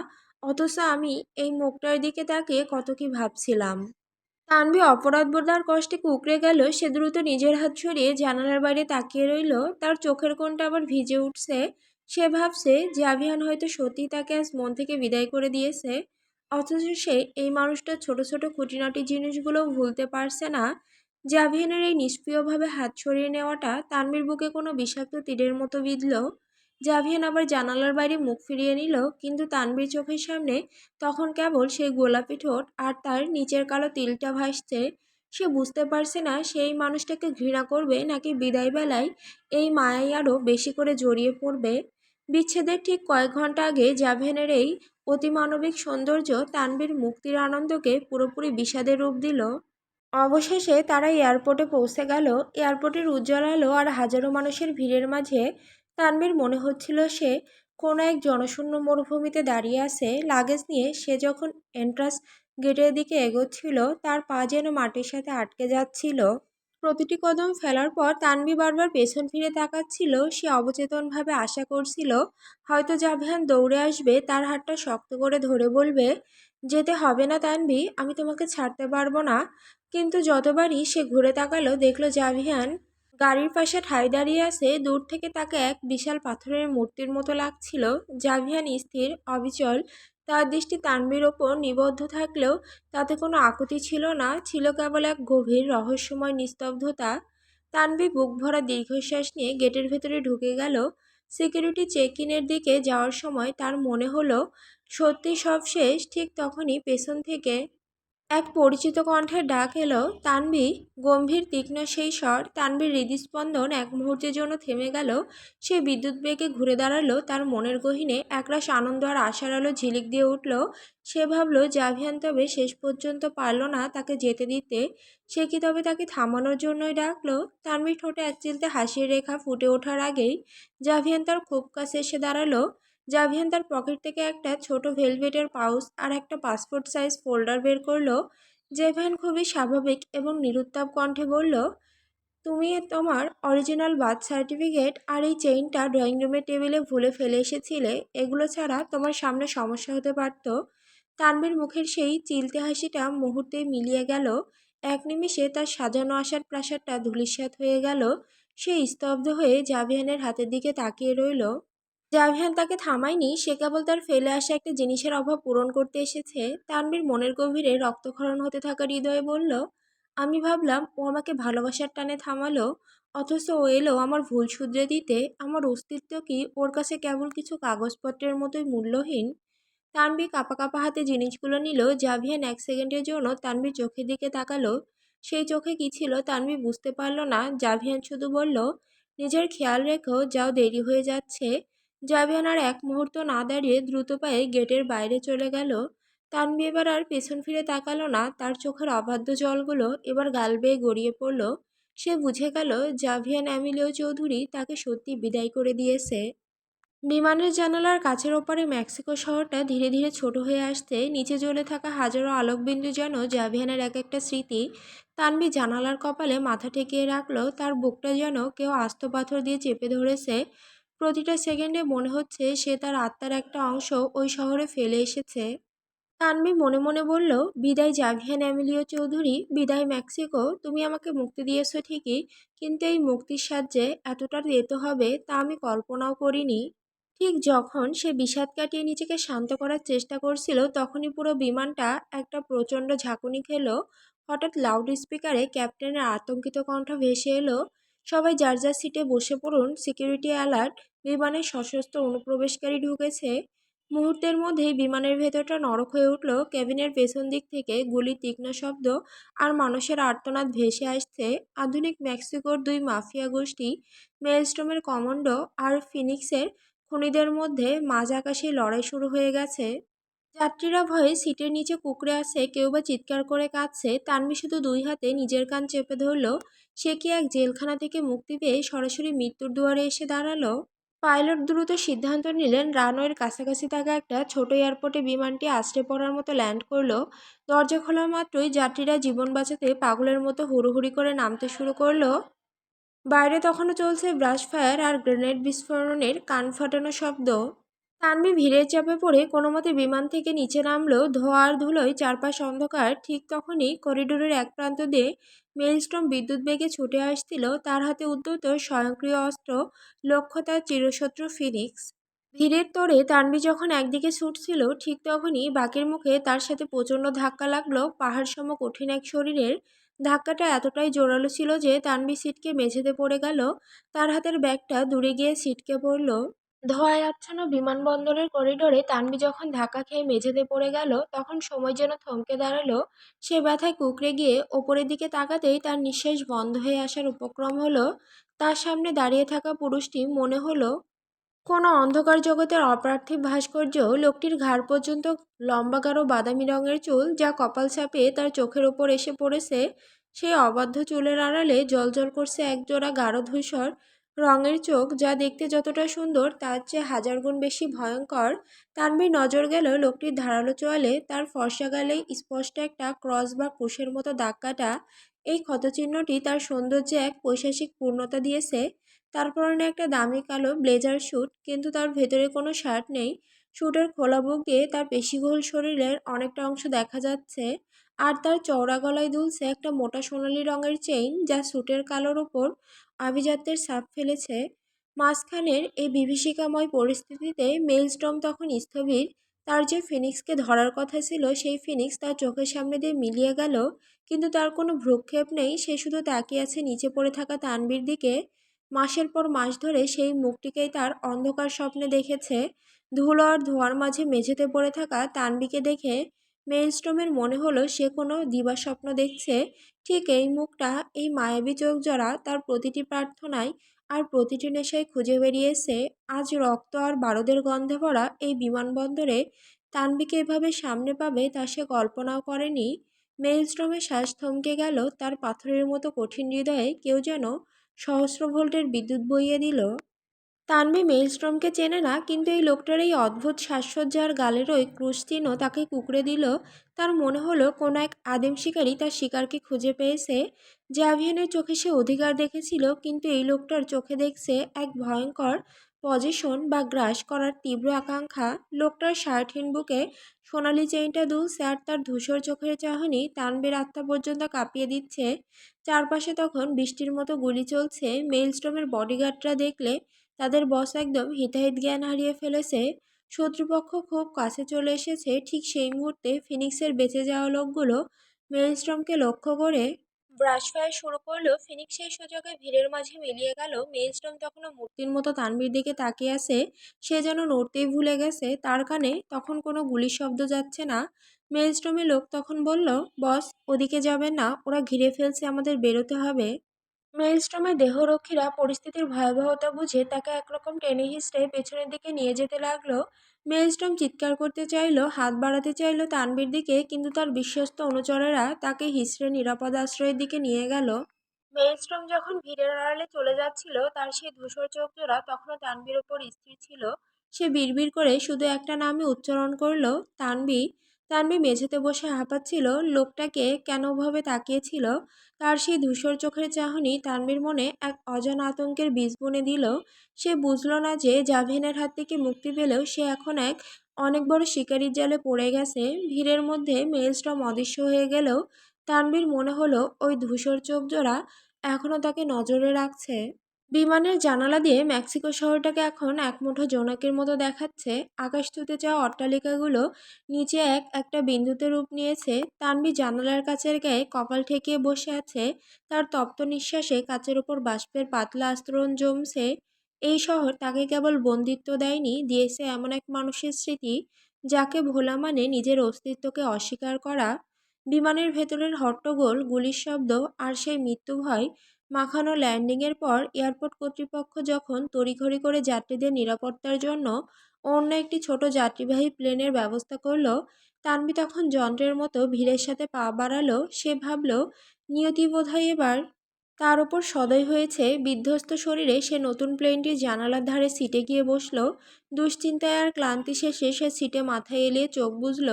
অথচ আমি এই মুখটার দিকে তাকিয়ে কত কি ভাবছিলাম। তানভী অপরাধবোধ আর কষ্টে কুঁকড়ে গেল। সে দ্রুত নিজের হাত সরিয়ে জানালার বাইরে তাকিয়ে রইল। তার চোখের কোণটা আবার ভিজে উঠছে। সে ভাবছে জাভিয়ান হয়তো সত্যি তাকে আজ মন থেকে বিদায় করে দিয়েছে, অথচ সে এই মানুষটার ছোট ছোট খুঁটিনাটি জিনিসগুলো ভুলতে পারছে না। জাভিয়ানের এই নিষ্ক্রিয়ভাবে হাত সরিয়ে নেওয়াটা তানভীর বুকে কোনো বিষাক্ত তীরের মতো বিঁধল। জাভিয়ান আবার জানালার বাইরে মুখ ফিরিয়ে নিল, কিন্তু তানভীর চোখের সামনে তখন কেবল সেই গোলাপি ঠোঁট আর তার নিচের কালো তিলটা ভাসছে। সে বুঝতে পারছে না সেই মানুষটাকে ঘৃণা করবে নাকি বিদায় বেলায় এই মায়াই আরও বেশি করে জড়িয়ে পড়বে। বিচ্ছেদের ঠিক কয়েক ঘন্টা আগে জাভেনের এই অতিমানবিক সৌন্দর্য তানভীর মুক্তির আনন্দকে পুরোপুরি বিষাদের রূপ দিল। অবশেষে তারা এয়ারপোর্টে পৌঁছে গেল। এয়ারপোর্টের উজ্জ্বল আলো আর হাজারো মানুষের ভিড়ের মাঝে তানভীর মনে হচ্ছিল সে কোনো এক জনশূন্য মরুভূমিতে দাঁড়িয়ে আছে। লাগেজ নিয়ে সে যখন এন্ট্রান্স গেটের দিকে এগোচ্ছিল, তার পা যেন মাটির সাথে আটকে যাচ্ছিল। প্রতিটি কদম ফেলার পর তানভী বারবার পেছন ফিরে তাকাচ্ছিল। সে অবচেতনভাবে আশা করছিল হয়তো জাভিয়ান দৌড়ে আসবে, তার হাতটা শক্ত করে ধরে বলবে, যেতে হবে না তানভী, আমি তোমাকে ছাড়তে পারবো না। কিন্তু যতবারই সে ঘুরে তাকালো, দেখলো জাভিয়ান গাড়ির পাশে ঠায় দাঁড়িয়ে আছে। দূর থেকে তাকে এক বিশাল পাথরের মূর্তির মতো লাগছিল। জাভিয়ান স্থির, অবিচল, তার দৃষ্টি তানভীর ওপর নিবদ্ধ থাকলেও তাতে কোনো আকুতি ছিল না, ছিল কেবল এক গভীর রহস্যময় নিস্তব্ধতা। তানভী বুক ভরা দীর্ঘশ্বাস নিয়ে গেটের ভেতরে ঢুকে গেল। সিকিউরিটি চেক ইনের দিকে যাওয়ার সময় তার মনে হলো সত্যি সব শেষ। ঠিক তখনই পেছন থেকে এক পরিচিত কণ্ঠের ডাক এলো, তানভী। গম্ভীর তীক্ষ্ণ সেই স্বর। তানভীর হৃদস্পন্দন এক মুহূর্তের জন্য থেমে গেল। সে বিদ্যুৎ বেগে ঘুরে দাঁড়ালো। তার মনের গহীনে একরাশ আনন্দ আর আশার আলো ঝিলিক দিয়ে উঠল। সে ভাবল জাভিয়ান তবে শেষ পর্যন্ত পারল না তাকে যেতে দিতে। সে কি তবে তাকে থামানোর জন্যই ডাকলো? তানভীর ঠোঁটে এক চিলতে হাসির রেখা ফুটে ওঠার আগেই জাভিয়ান তার খুব কাছে এসে দাঁড়ালো। জাভিয়ান তার পকেট থেকে একটা ছোট ভেলভেটের পাউচ আর একটা পাসপোর্ট সাইজ ফোল্ডার বের করলো। জাভিয়ান খুবই স্বাভাবিক এবং নিরুত্তাপ কণ্ঠে বলল, তুমি তোমার অরিজিনাল বার্থ সার্টিফিকেট আর এই চেইনটা ড্রয়িং রুমের টেবিলে ভুলে ফেলে এসেছিলে। এগুলো ছাড়া তোমার সামনে সমস্যা হতে পারত। তানভীর মুখের সেই চিলতে হাসিটা মুহূর্তেই মিলিয়ে গেল। এক নিমিষে তার সাজানো আসার প্রাসাদটা ধূলিসাৎ হয়ে গেল। সে স্তব্ধ হয়ে জাভিয়ানের হাতের দিকে তাকিয়ে রইল। জাভিয়ান তাকে থামায়নি, সে কেবল তার ফেলে আসা একটা জিনিসের অভাব পূরণ করতে এসেছে। তানভীর মনের গভীরে রক্তক্ষরণ হতে থাকা হৃদয়ে বলল, আমি ভাবলাম ও আমাকে ভালোবাসার টানে থামালো, অথচ ও এলো আমার ভুল শুধরে দিতে। আমার অস্তিত্ব কি ওর কাছে কেবল কিছু কাগজপত্রের মতোই মূল্যহীন? তানভীর কাঁপা কাঁপা হাতে জিনিসগুলো নিল। জাভিয়ান এক সেকেন্ডের জন্য তানভীর চোখের দিকে তাকালো। সেই চোখে কি ছিল তানভীর বুঝতে পারল না। জাভিয়ান শুধু বলল, নিজের খেয়াল রেখো, যাও, দেরি হয়ে যাচ্ছে। জাভিয়ান আর এক মুহূর্ত না দাঁড়িয়ে দ্রুত পায়ে গেটের বাইরে চলে গেল। তানভী এবার আর পেছন ফিরে তাকালো না। তার চোখের অবাধ্য জলগুলো এবার গাল বেয়ে গড়িয়ে পড়ল। সে বুঝে গেল জাভিয়ান অ্যামিলিও চৌধুরী তাকে সত্যি বিদায় করে দিয়েছে। বিমানের জানালার কাচের ওপারে মেক্সিকো শহরটা ধীরে ধীরে ছোট হয়ে আসছে। নিচে জ্বলে থাকা হাজারো আলোকবিন্দু যেন জাভিয়ানের এক একটা স্মৃতি। তানভী জানালার কপালে মাথা ঠেকিয়ে রাখলো। তার বুকটা যেন কেউ আস্ত পাথর দিয়ে চেপে ধরেছে। প্রতিটা সেকেন্ডে মনে হচ্ছে সে তার আত্মার একটা অংশ ওই শহরে ফেলে এসেছে। তানভী মনে মনে বলল, বিদায় জাভিয়ান অ্যামিলিও চৌধুরী, বিদায় মেক্সিকো। তুমি আমাকে মুক্তি দিয়েছো ঠিকই, কিন্তু এই মুক্তির সাহায্যে এতটা যেতে হবে তা আমি কল্পনাও করিনি। ঠিক যখন সে বিষাদ কাটিয়ে নিজেকে শান্ত করার চেষ্টা করছিল, তখনই পুরো বিমানটা একটা প্রচণ্ড ঝাঁকুনি খেলো। হঠাৎ লাউড স্পিকারে ক্যাপ্টেনের আতঙ্কিত কণ্ঠ ভেসে এলো, সবাই যার যার সিটে বসে পড়ুন, সিকিউরিটি অ্যালার্ট, বিমানের সশস্ত্র অনুপ্রবেশকারী ঢুকেছে। মুহূর্তের মধ্যেই বিমানের ভেতরটা নরক হয়ে উঠল। কেবিনের পেছন দিক থেকে গুলির তীক্ষ্ণ শব্দ আর মানুষের আর্তনাদ ভেসে আসছে। আধুনিক মেক্সিকোর দুই মাফিয়া গোষ্ঠী, মেলস্ট্রমের কমান্ডো আর ফিনিক্সের খুনিদের মধ্যে মাঝ আকাশে লড়াই শুরু হয়ে গেছে। যাত্রীরা ভয়ে সিটের নিচে কুঁকড়ে আছে, কেউ বা চিৎকার করে কাঁদছে। তানভী শুধু দুই হাতে নিজের কান চেপে ধরল। সে কি এক জেলখানা থেকে মুক্তি পেয়ে সরাসরি মৃত্যুর দুয়ারে এসে দাঁড়ালো? পাইলট দ্রুত সিদ্ধান্ত নিলেন। রানওয়ের কাছাকাছি থাকা একটা ছোট এয়ারপোর্টে বিমানটি আছড়ে পড়ার মতো ল্যান্ড করলো। দরজা খোলা মাত্রই যাত্রীরা জীবন বাঁচাতে পাগলের মতো হুড়োহুড়ি করে নামতে শুরু করলো। বাইরে তখনও চলছে ব্রাশ ফায়ার আর গ্রেনেড বিস্ফোরণের কান ফাটানো শব্দ। তানভী ভিড়ের চাপে পড়ে কোনোমতে বিমান থেকে নিচে নামলো। ধোঁয়া আর ধুলোয় চারপাশ অন্ধকার। ঠিক তখনই করিডোরের এক প্রান্ত দিয়ে মেইলস্ট্রম বিদ্যুৎ বেগে ছুটে আসছিল। তার হাতে উদ্যত স্বয়ংক্রিয় অস্ত্র, লক্ষ্য তার চিরশত্রু ফিনিক্স। ভিড়ের তোড়ে তানভি যখন একদিকে ছুটছিল ঠিক তখনই বাকের মুখে তার সাথে প্রচণ্ড ধাক্কা লাগলো পাহাড় সম কঠিন এক শরীরের। ধাক্কাটা এতটাই জোরালো ছিল যে তানভি ছিটকে মেঝেতে পড়ে গেল। তার হাতের ব্যাগটা দূরে গিয়ে ছিটকে পড়ল। ধোঁয়ায় আচ্ছন্ন বিমানবন্দরের করিডোরে তানভি যখন ধাক্কা খেয়ে মেঝেতে পড়ে গেল তখন সময় যেন থমকে দাঁড়ালো। সে ব্যথায় কুঁকড়ে গিয়ে ওপরের দিকে তাকাতেই তার নিঃশ্বাস বন্ধ হয়ে আসার উপক্রম হলো। তার সামনে দাঁড়িয়ে থাকা পুরুষটি মনে হলো কোনো অন্ধকার জগতের অপার্থিব ভাস্কর্য। লোকটির ঘাড় পর্যন্ত লম্বা গাঢ় বাদামি রঙের চুল যা কপাল চাপিয়ে তার চোখের ওপর এসে পড়েছে। সেই অবাধ্য চুলের আড়ালে জ্বলজ্বল করছে একজোড়া গাঢ় ধূসর রঙের চোখ যা দেখতে যতটা সুন্দর তার চেয়ে হাজার গুণ বেশি ভয়ঙ্কর। তানভীর নজর গেল লোকটির ধারালো চোয়ালে, তার ফর্সা গালে স্পষ্ট একটা ক্রস বা ক্রুশের মতো দাগ কাটা। এই ক্ষতচিহ্নটি তার সৌন্দর্যে এক পৈশাচিক পূর্ণতা দিয়েছে। তার পরনে একটা দামি কালো ব্লেজার স্যুট, কিন্তু তার ভেতরে কোনো শার্ট নেই। স্যুটের খোলা বুক দিয়ে তার পেশিবহুল শরীরের অনেকটা অংশ দেখা যাচ্ছে। আর তার চওড়া গলায় দুলছে একটা মোটা সোনালি রঙের চেইন যা স্যুটের কালোর ওপর আভিজাত্যের ছাপ ফেলেছে। মাঝখানের এই বিভীষিকাময় পরিস্থিতিতে মেইলস্টর্ম তখন স্থবির। তার যে ফিনিক্সকে ধরার কথা ছিল সেই ফিনিক্স তার চোখের সামনে দিয়ে মিলিয়ে গেল, কিন্তু তার কোনো ভ্রুক্ষেপ নেই। সে শুধু তাকিয়ে আছে নিচে পড়ে থাকা তানভীর দিকে। মাসের পর মাস ধরে সেই মুখটিকেই তার অন্ধকার স্বপ্নে দেখেছে। ধুলো আর ধোঁয়ার মাঝে মেঝেতে পড়ে থাকা তানভীকে দেখে মেইলস্টর্মের মনে হলো সে কোনো দিবাস্বপ্ন দেখছে। ঠিক এই মুখটা, এই মায়াবী চোখ জোড়া তার প্রতিটি প্রার্থনায় আর প্রতিটি নেশায় খুঁজে বেরিয়েছে। আজ রক্ত আর বারুদের গন্ধে ভরা এই বিমানবন্দরে তানভীকে এভাবে সামনে পাবে তা সে কল্পনাও করেনি। মেইলস্টর্মের শ্বাস থমকে গেল। তার পাথরের মতো কঠিন হৃদয়ে কেউ যেন সহস্র ভোল্টের বিদ্যুৎ বইয়ে দিল। তানভি মেইলস্ট্রমকে চেনে না, কিন্তু এই লোকটার এই অদ্ভুত সাজসজ্জার গালের ওই ক্রুশ চিহ্ন তাকে কুঁকড়ে দিল। তার মনে হলো কোনো এক আদিম শিকারী তার শিকারকে খুঁজে পেয়েছে। জ্যাভিয়ানের চোখে সে অধিকার দেখেছিল, কিন্তু এই লোকটার চোখে দেখছে এক ভয়ঙ্কর পজিশন বা গ্রাস করার তীব্র আকাঙ্ক্ষা। লোকটার শার্টহীন বুকে সোনালি চেইনটা দুলছে আর তার ধূসর চোখের চাহনি তানভীর আত্মা পর্যন্ত কাঁপিয়ে দিচ্ছে। চারপাশে তখন বৃষ্টির মতো গুলি চলছে। মেইলস্ট্রমের বডিগার্ডরা দেখলে তাদের বস একদম হিতাহিত জ্ঞান হারিয়ে ফেলেছে। শত্রুপক্ষ খুব কাছে চলে এসেছে। ঠিক সেই মুহূর্তে ফিনিক্সের বেঁচে যাওয়া লোকগুলো মেইলস্টর্মকে লক্ষ্য করে ব্রাশ ফায়ার শুরু করলো। ফিনিক্স সেই সুযোগে ভিড়ের মাঝে মিলিয়ে গেল। মেইলস্টর্ম তখনও মূর্তির মতো তানভীর দিকে তাকিয়ে আছে। সে যেন নড়তেই ভুলে গেছে। তার কানে তখন কোনো গুলির শব্দ যাচ্ছে না। মেইলস্টর্মের লোক তখন বলল, বস, ওদিকে যাবেন না, ওরা ঘিরে ফেলছে, আমাদের বেরোতে হবে। মেইলস্টর্মের দেহরক্ষীরা পরিস্থিতির ভয়াবহতা বুঝে তাকে একরকম টেনে হিঁচড়ে পেছনের দিকে নিয়ে যেতে লাগলো। মেইলস্টর্ম চিৎকার করতে চাইলো, হাত বাড়াতে চাইলো তানভীর দিকে, কিন্তু তার বিশ্বস্ত অনুচরেরা তাকে হিঁচড়ে নিরাপদ আশ্রয়ের দিকে নিয়ে গেল। মেইলস্টর্ম যখন ভিড়ের আড়ালে চলে যাচ্ছিল তার সেই ধূসর চোখ জোড়া তখনও তানভীর ওপর স্থির ছিল। সে বিড়বিড় করে শুধু একটা নামই উচ্চারণ করলো, তানভী। তানভী মেঝেতে বসে হাঁপাচ্ছিল। লোকটাকে কেন ওভাবে তাকিয়েছিল, তার সেই ধূসর চোখের চাহনি তানভীর মনে এক অজানা আতঙ্কের বীজ বুনে দিল। সে বুঝল না যে জাভিনের হাত থেকে মুক্তি পেলেও সে এখন এক অনেক বড় শিকারির জালে পড়ে গেছে। ভিড়ের মধ্যে মেইলস্টর্ম অদৃশ্য হয়ে গেলেও তানভীর মনে হলো ওই ধূসর চোখ জোড়া এখনও তাকে নজরে রাখছে। বিমানের জানালা দিয়ে মেক্সিকো শহরটাকে এখন একমুঠো জোনাকের মতো দেখাচ্ছে। আকাশ ছুঁতে যাওয়া অট্টালিকাগুলো নিচে এক একটা বিন্দুতে রূপ নিয়েছে। তানভী জানালার কাছের গায়ে কপাল ঠেকিয়ে বসে আছে। তার তপ্ত নিঃশ্বাসে কাচের ওপর বাষ্পের পাতলা আস্তরণ জমছে। এই শহর তাকে কেবল বন্দিত্ব দেয়নি, দিয়েছে এমন এক মানুষের স্মৃতি যাকে ভোলা মানে নিজের অস্তিত্বকে অস্বীকার করা। বিমানের ভেতরের হট্টগোল, গুলির শব্দ আর সেই মৃত্যু ভয় মাখানো ল্যান্ডিংয়ের পর এয়ারপোর্ট কর্তৃপক্ষ যখন তড়িঘড়ি করে যাত্রীদের নিরাপত্তার জন্য অন্য একটি ছোট যাত্রীবাহী প্লেনের ব্যবস্থা করলো, তানভী তখন যন্ত্রের মতো ভিড়ের সাথে পা বাড়ালো। সে ভাবল, নিয়তি বোধহয় এবার তার ওপর সদয় হয়েছে। বিধ্বস্ত শরীরে সে নতুন প্লেনটির জানালার ধারে সিটে গিয়ে বসল। দুশ্চিন্তায় আর ক্লান্তি শেষে সে সিটে মাথা এলিয়ে চোখ বুজল।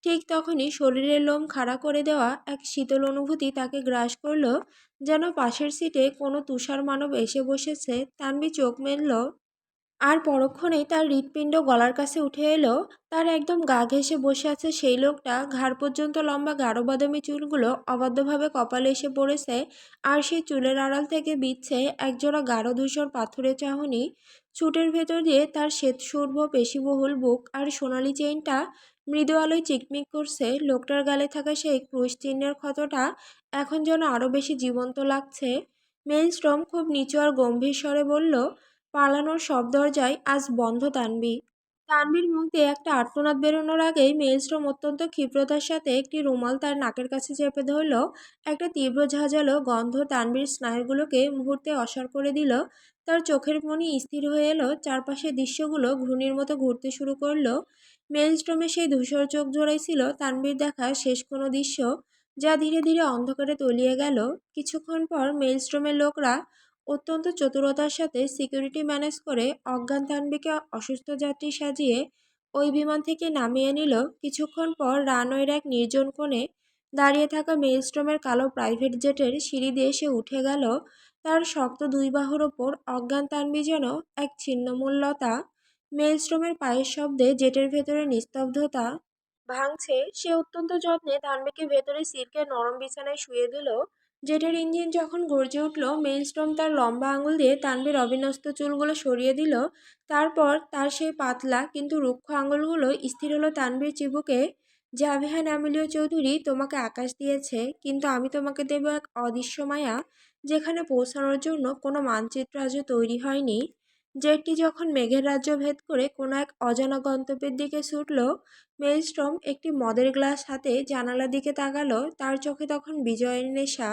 ঠিক তখনই শরীরের লোম খাড়া করে দেওয়া এক শীতল অনুভূতি তাকে গ্রাস করলো, যেন পাশের সিটে কোনো তুষার মানব এসে বসেছে। তানভী চোখ মেলল। আর পরক্ষণেই তার হৃৎপিণ্ড গলার কাছে উঠে এলো। তার একদম গা ঘেঁষে বসে আছে সেই লোকটা, ঘাড় পর্যন্ত লম্বা গাঢ় বাদামি চুলগুলো অবাধ্যভাবে কপালে এসে পড়েছে, আর সেই চুলের আড়াল থেকে বিচ্ছে একজোড়া গাঢ় ধূসর পাথরের চাহনি। ছুটের ভেতর দিয়ে তার শ্বেতসূর্ভ পেশিবহুল বুক আর সোনালি চেইনটা মৃদু আলোয় চিকমিক করছে। লোকটার গালে থাকা সেই ক্রুশ চিহ্নের ক্ষতটা এখন যেন আরো বেশি জীবন্ত লাগছে। মেইলস্ট্রম খুব নিচু আর গম্ভীর স্বরে বলল, পালানোর সব দরজাই আজ বন্ধ তানবি। তানবীর মুখ দিয়ে একটা আর্তনাদ বেরোনোর আগেই মেইলস্ট্রম অত্যন্ত ক্ষিপ্রতার সাথে একটি রুমাল তার নাকের কাছে চেপে ধরল। একটা তীব্র ঝাঁঝালো গন্ধ তানবীর স্নায়ুগুলোকে মুহূর্তে অসাড় করে দিল। তার চোখের মনি স্থির হয়ে এলো, চারপাশের দৃশ্যগুলো ঘূর্ণির মতো ঘুরতে শুরু করলো। মেইলস্ট্রমের সেই ধূসর চোখ জোড়াই ছিল তানবীর দেখা শেষ কোনো দৃশ্য, যা ধীরে ধীরে অন্ধকারে তলিয়ে গেল। কিছুক্ষণ পর মেইলস্ট্রমের লোকরা অত্যন্ত চতুরতার সাথে সিকিউরিটি ম্যানেজ করে অজ্ঞান তানভীকে অসুস্থ যাত্রী সাজিয়ে ওই বিমান থেকে নামিয়ে নিল। কিছুক্ষণ পর রানওয়ের এক নির্জন কোণে দাঁড়িয়ে থাকা মেইলস্ট্রমের কালো প্রাইভেট জেটের সিঁড়ি দিয়ে সে উঠে গেল। তার শক্ত দুই বাহুর ওপর অজ্ঞান তানভী যেন এক ছিন্নমূল লতা। মেইলস্ট্রমের পায়ের শব্দে জেটের ভেতরে নিস্তব্ধতা ভাঙছে। সে অত্যন্ত যত্নে তানভীকে ভেতরে সিল্কের নরম বিছানায় শুয়ে দিল। জেটের ইঞ্জিন যখন গর্জে উঠল, মেইলস্টর্ম তার লম্বা আঙুল দিয়ে তানভীর অবিন্যস্ত চুলগুলো সরিয়ে দিল। তারপর তার সেই পাতলা কিন্তু রুক্ষ আঙুলগুলো স্থির হলো তানভীর চিবুকে। জাভিহান আমিলীয় চৌধুরী তোমাকে আকাশ দিয়েছে, কিন্তু আমি তোমাকে দেব এক অদৃশ্য মায়া, যেখানে পৌঁছানোর জন্য কোনো মানচিত্র আজও তৈরি হয়নি। জেটটি যখন মেঘের রাজ্য ভেদ করে কোনো এক অজানা গন্তব্যের দিকে ছুটল, মেইলস্ট্রম একটি মদের গ্লাস হাতে জানালার দিকে তাকালো। তার চোখে তখন বিজয়ের নেশা।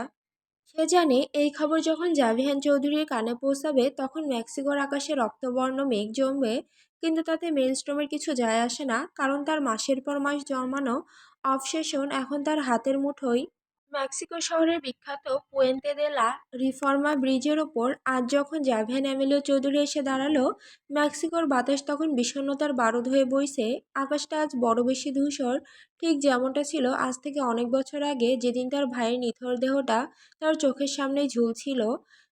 সে জানে এই খবর যখন জাভিহান চৌধুরীর কানে পৌঁছাবে, তখন মেক্সিকোর আকাশে রক্তবর্ণ মেঘ জমবে। কিন্তু তাতে মেইলস্ট্রমের কিছু যায় আসে না, কারণ তার মাসের পর মাস জমানো অবসেশন এখন তার হাতের মুঠোয়। মেক্সিকো শহরের বিখ্যাত পুয়েন্তে দে লা রিফর্মা ব্রিজের ওপর আজ যখন জাভিয়ান এমিলিও চৌধুরী এসে দাঁড়ালো, মেক্সিকোর বাতাস তখন বিষণ্ণতার বারুদ হয়ে বইছে। আকাশটা আজ বড় বেশি ধূসর, ঠিক যেমনটা ছিল আজ থেকে অনেক বছর আগে, যেদিন তার ভাইয়ের নিথর দেহটা তার চোখের সামনেই ঝুলছিল।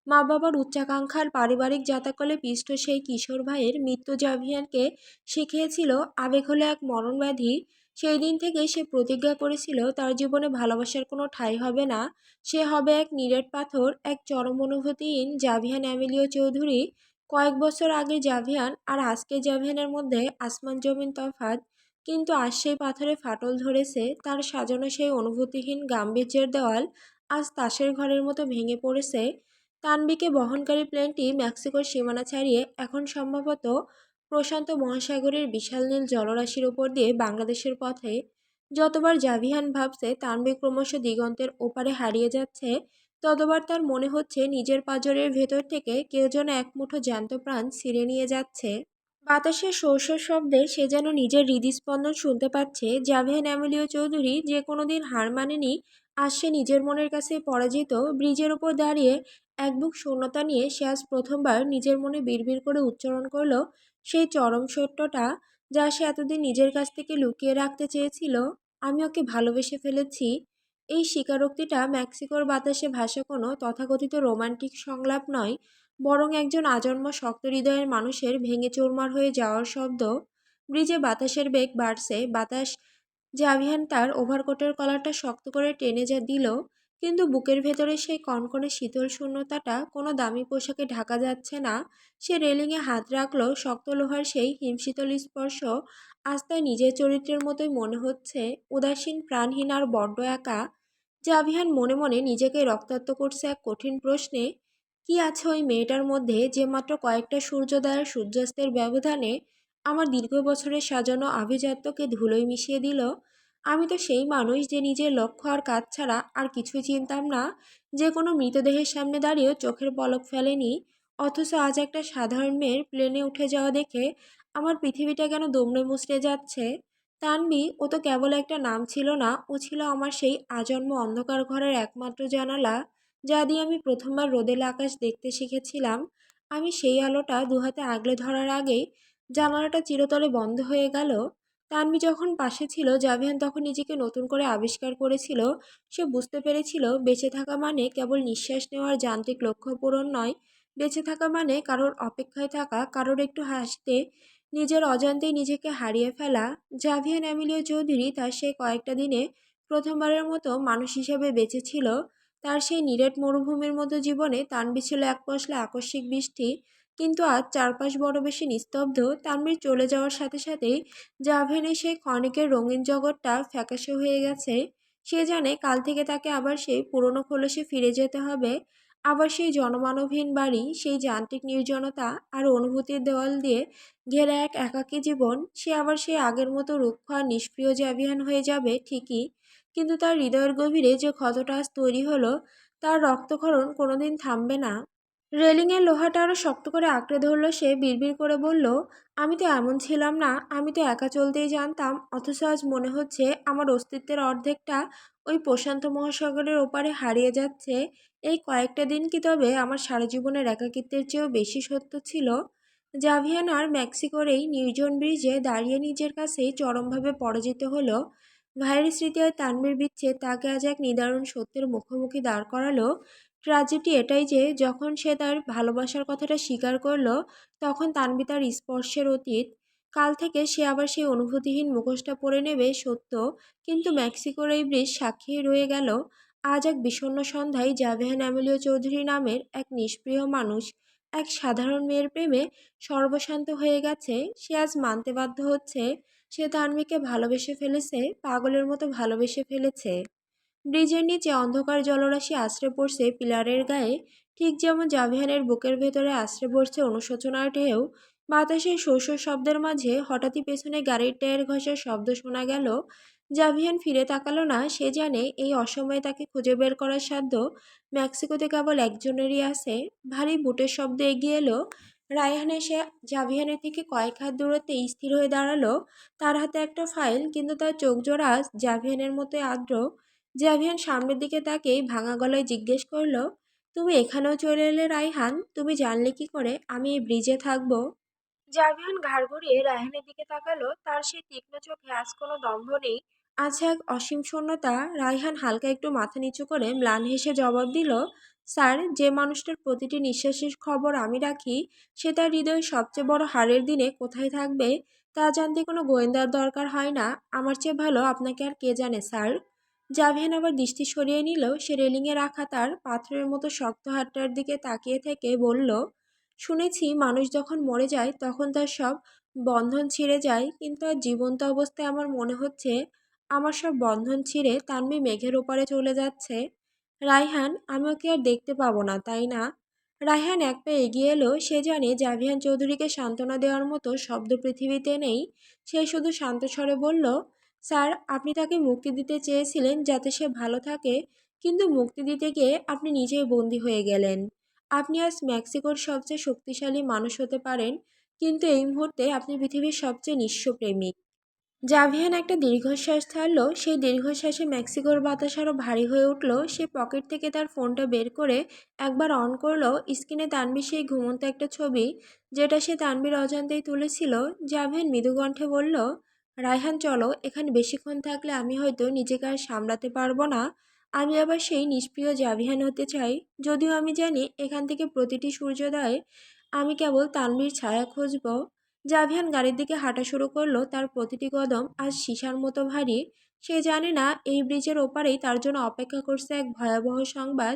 মা বাবার উচ্চাকাঙ্ক্ষার পারিবারিক জাতাকলে পিষ্ট সেই কিশোর ভাইয়ের মৃত্যু জাভিয়ানকে শিখিয়েছিল আবেগ হলো এক মরণব্যাধি। সেই দিন থেকে সে প্রতিজ্ঞা করেছিল তার জীবনে ভালোবাসার কোনো ঠাঁই হবে না। সে হবে এক নিরেট পাথর, এক চরম অনুভূতিহীন জাভিয়ান এমিলিও চৌধুরী। কয়েক বছর আগে জাভিয়ান আর আজকের জাভিয়ানের মধ্যে আসমান জমিন তফাৎ। কিন্তু আজ সেই পাথরে ফাটল ধরেছে। তার সাজানো সেই অনুভূতিহীন গাম্ভীর্যের দেওয়াল আজ তাসের ঘরের মতো ভেঙে পড়েছে। তানবিকে বহনকারী প্লেনটি মেক্সিকোর সীমানা ছাড়িয়ে এখন সম্ভবত প্রশান্ত মহাসাগরের বিশাল নীল জলরাশির ওপর দিয়ে বাংলাদেশের পথে। যতবার জাভিহান ভাবছে তানভি ক্রমশ দিগন্তের ওপারে হারিয়ে যাচ্ছে, ততবার তার মনে হচ্ছে নিজের পাঁজরের ভেতর থেকে কেউ যেন এক মুঠো জ্যান্ত প্রাণ ছিঁড়ে নিয়ে যাচ্ছে। বাতাসের শোঁ শব্দে সে যেন নিজের হৃদস্পন্দন শুনতে পাচ্ছে। জাভিয়ান এমিলিও চৌধুরী যে কোনোদিন হার মানেনি, আজ সে নিজের মনের কাছে পরাজিত। ব্রিজের ওপর দাঁড়িয়ে এক বুক শূন্যতা নিয়ে সে আজ প্রথমবার নিজের মনে বিড়বিড় করে উচ্চারণ করলো সেই চরম সত্যটা, যা সে এতদিন নিজের কাছ থেকে লুকিয়ে রাখতে চেয়েছিল। আমি ওকে ভালোবেসে ফেলেছি। এই স্বীকারোক্তিটা মেক্সিকোর বাতাসে ভাসা কোনো তথাকথিত রোমান্টিক সংলাপ নয়, বরং একজন আজন্ম শক্ত হৃদয়ের মানুষের ভেঙে চুরমার হয়ে যাওয়ার শব্দ। ব্রিজে বাতাসের বেগ বাড়ছে। বাতাস জাভিয়ান তার ওভারকোটের কলারটা শক্ত করে টেনে যা দিল, কিন্তু বুকের ভেতরে সেই কনকনে শীতল শূন্যতাটা কোনো দামি পোশাকে ঢাকা যাচ্ছে না। সে রেলিংয়ে হাত রাখলো, শক্ত লোহার সেই হিমশীতল স্পর্শ আজ তার নিজের চরিত্রের মতোই মনে হচ্ছে, উদাসীন, প্রাণহীন আর বড্ড একা। জাভিয়ান মনে মনে নিজেকে রক্তাক্ত করছে এক কঠিন প্রশ্নে। কি আছে ওই মেয়েটার মধ্যে যে মাত্র কয়েকটা সূর্যোদয় আর সূর্যাস্তের ব্যবধানে আমার দীর্ঘ বছরের সাজানো আভিজাত্যকে ধুলোয় মিশিয়ে দিল? আমি তো সেই মানুষ যে নিজের লক্ষ্য আর কাজ ছাড়া আর কিছুই চিনতাম না, যে কোনো মৃতদেহের সামনে দাঁড়িয়েও চোখের পলক ফেলেনি। অথচ আজ একটা সাধারণ মেয়ের প্লেনে উঠে যাওয়া দেখে আমার পৃথিবীটা কেন দুমড়ে মুচড়ে যাচ্ছে। তানবি, ও তো কেবল একটা নাম ছিল না, ও ছিল আমার সেই আজন্ম অন্ধকার ঘরের একমাত্র জানালা, যা দিয়ে আমি প্রথমবার রোদেলা আকাশ দেখতে শিখেছিলাম। আমি সেই আলোটা দুহাতে আগলে ধরার আগেই জানালাটা চিরতরে বন্ধ হয়ে গেল। তানভি যখন পাশে ছিল, জাভিয়ান তখন নিজেকে নতুন করে আবিষ্কার করেছিল। সে বুঝতে পেরেছিল বেঁচে থাকা মানে কেবল নিঃশ্বাস নেওয়ার যান্ত্রিক লক্ষ্য পূরণ নয়, বেঁচে থাকা মানে কারোর অপেক্ষায় থাকা, কারোর একটু হাসতে, নিজের অজান্তেই নিজেকে হারিয়ে ফেলা। জাভিয়ান এমিলিও চৌধুরী তার সেই কয়েকটা দিনে প্রথমবারের মতো মানুষ হিসেবে বেঁচে ছিল। তার সেই নিরেট মরুভূমির মতো জীবনে তানভি ছিল এক পশলা আকস্মিক বৃষ্টি। কিন্তু আজ চারপাশ বড় বেশি নিস্তব্ধ। তানভীর চলে যাওয়ার সাথে সাথেই জাভিয়ানের সেই ক্ষণিকের রঙিন জগৎটা ফ্যাকাশে হয়ে গেছে। সে জানে কাল থেকে তাকে আবার সেই পুরনো খোলসে ফিরে যেতে হবে। আবার সেই জনমানবহীন বাড়ি, সেই যান্ত্রিক নির্জনতা আর অনুভূতির দেওয়াল দিয়ে ঘেরা এক একাকী জীবন। সে আবার সেই আগের মতো রুক্ষ আর নিষ্ক্রিয় জাভিয়ান হয়ে যাবে ঠিকই, কিন্তু তার হৃদয়ের গভীরে যে ক্ষতটা আজ তৈরি হলো, তার রক্তক্ষরণ কোনোদিন থামবে না। রেলিংয়ের লোহাটা আরো শক্ত করে আঁকড়ে ধরল সে, বিড়বিড় করে বলল, আমি তো এমন ছিলাম না, আমি তো একা চলতেই জানতাম, অথচ আজ মনে হচ্ছে আমার অস্তিত্বের অর্ধেকটা ওই প্রশান্ত মহাসাগরের ওপারে হারিয়ে যাচ্ছে। এই কয়েকটা দিন কি তবে আমার সারা জীবনের একাকিত্বের চেয়েও বেশি সত্য ছিল? জাভিয়ান আর মেক্সিকোর এই নির্জন ব্রিজে দাঁড়িয়ে নিজের কাছেই চরমভাবে পরাজিত হলো। ভাইয়ের স্মৃতি আর তানভীর বিচ্ছেদ তাকে আজ এক নিদারুণ সত্যের মুখোমুখি দাঁড় করালো। ট্র্যাজেডি এটাই যে যখন সে তার ভালোবাসার কথাটা স্বীকার করলো, তখন তানভি তার স্পর্শের অতীত। কাল থেকে সে আবার সেই অনুভূতিহীন মুখোশটা পরে নেবে সত্য। কিন্তু মেক্সিকোর এই ব্রিজ সাক্ষী রয়ে গেল। আজ এক বিষণ্ণ সন্ধ্যায় জাভেহান এমিলিও চৌধুরী নামের এক নিষ্প্রিয় মানুষ, এক সাধারণ মেয়ের প্রেমে সর্বশান্ত হয়ে গেছে। সে আজ মানতে বাধ্য হচ্ছে, সে তানভিকে ভালোবেসে ফেলেছে, পাগলের মতো ভালোবেসে ফেলেছে। ব্রিজের নিচে অন্ধকার জলরাশি আছড়ে পড়ছে পিলারের গায়ে, ঠিক যেমন জাভিয়ানের বুকের ভেতরে আছড়ে পড়ছে অনুশোচনার ঢেউ। বাতাসের শোষ শব্দের মাঝে হঠাৎই পেছনে গাড়ির টায়ার ঘষার শব্দ শোনা গেল। জাভিয়ান ফিরে তাকালো না। সে জানে এই অসময়ে তাকে খুঁজে বের করার সাধ্য মেক্সিকোতে কেবল একজনেরই আছে। ভারী বুটের শব্দ এগিয়ে এলো। রায়হান এসে জাভিয়ানের থেকে কয়েক হাত দূরত্বে স্থির হয়ে দাঁড়ালো। তার হাতে একটা ফাইল, কিন্তু তার চোখ জোড়া আজ জাভিয়ানের মতোই আর্দ্র। জাভিয়ান সামনের দিকে তাকিয়ে ভাঙা গলায় জিজ্ঞেস করলো, তুমি এখানেও চলে এলে রায়হান? তুমি জানলে কি করে আমি এই ব্রিজে থাকবো? জাভিয়ান ঘাড় ঘুরিয়ে রায়হানের দিকে তাকালো। তার সেই তীক্ষ্ণ চোখে আজ কোনো দম্ভ নেই, আছে এক অসীম শূন্যতা। রায়হান হালকা একটু মাথা নিচু করে ম্লান হেসে জবাব দিল, স্যার, যে মানুষটার প্রতিটি নিঃশ্বাসের খবর আমি রাখি, সে তার হৃদয়ের সবচেয়ে বড় হারের দিনে কোথায় থাকবে তা জানতে কোনো গোয়েন্দার দরকার হয় না। আমার চেয়ে ভালো আপনাকে আর কে জানে স্যার? জাভিয়ান আবার দৃষ্টি সরিয়ে নিল। সে রেলিংয়ে রাখা তার পাথরের মতো শক্ত হাতটার দিকে তাকিয়ে থেকে বলল, শুনেছি মানুষ যখন মরে যায় তখন তার সব বন্ধন ছিঁড়ে যায়, কিন্তু আর জীবন্ত অবস্থায় আমার মনে হচ্ছে আমার সব বন্ধন ছিঁড়ে তানভি মেঘের ওপারে চলে যাচ্ছে। রায়হান, আমি ওকে আর দেখতে পাবো না, তাই না? রায়হান এক পা এগিয়ে এলো। সে জানে জাভিয়ান চৌধুরীকে সান্ত্বনা দেওয়ার মতো শব্দ পৃথিবীতে নেই। সে শুধু শান্ত স্বরে বলল, স্যার, আপনি তাকে মুক্তি দিতে চেয়েছিলেন যাতে সে ভালো থাকে, কিন্তু মুক্তি দিতে গিয়ে আপনি নিজেই বন্দী হয়ে গেলেন। আপনি আজ মেক্সিকোর সবচেয়ে শক্তিশালী মানুষ হতে পারেন, কিন্তু এই মুহূর্তে আপনি পৃথিবীর সবচেয়ে নিঃস্ব প্রেমিক। জাভিয়ান একটা দীর্ঘশ্বাস ছাড়ল। সেই দীর্ঘশ্বাসে মেক্সিকোর বাতাস আরো ভারী হয়ে উঠল। সে পকেট থেকে তার ফোনটা বের করে একবার অন করলো। স্ক্রিনে তানভীর সেই ঘুমন্ত একটা ছবি, যেটা সে তানভীর অজান্তেই তুলেছিল। জাভিয়ান মৃদু কণ্ঠে বলল, রায়হান, চলো, এখানে বেশিক্ষণ থাকলে আমি হয়তো নিজেকে আর সামলাতে পারবো না। আমি আবার সেই নিষ্প্রিয় জাভিয়ান হতে চাই, যদিও আমি জানি এখান থেকে প্রতিটি সূর্যোদয়ে আমি কেবল তানভীর ছায়া খুঁজব। জাভিয়ান গাড়ির দিকে হাঁটা শুরু করলো। তার প্রতিটি কদম আজ সীসার মতো ভারী। সে জানে না এই ব্রিজের ওপারেই তার জন্য অপেক্ষা করছে এক ভয়াবহ সংবাদ।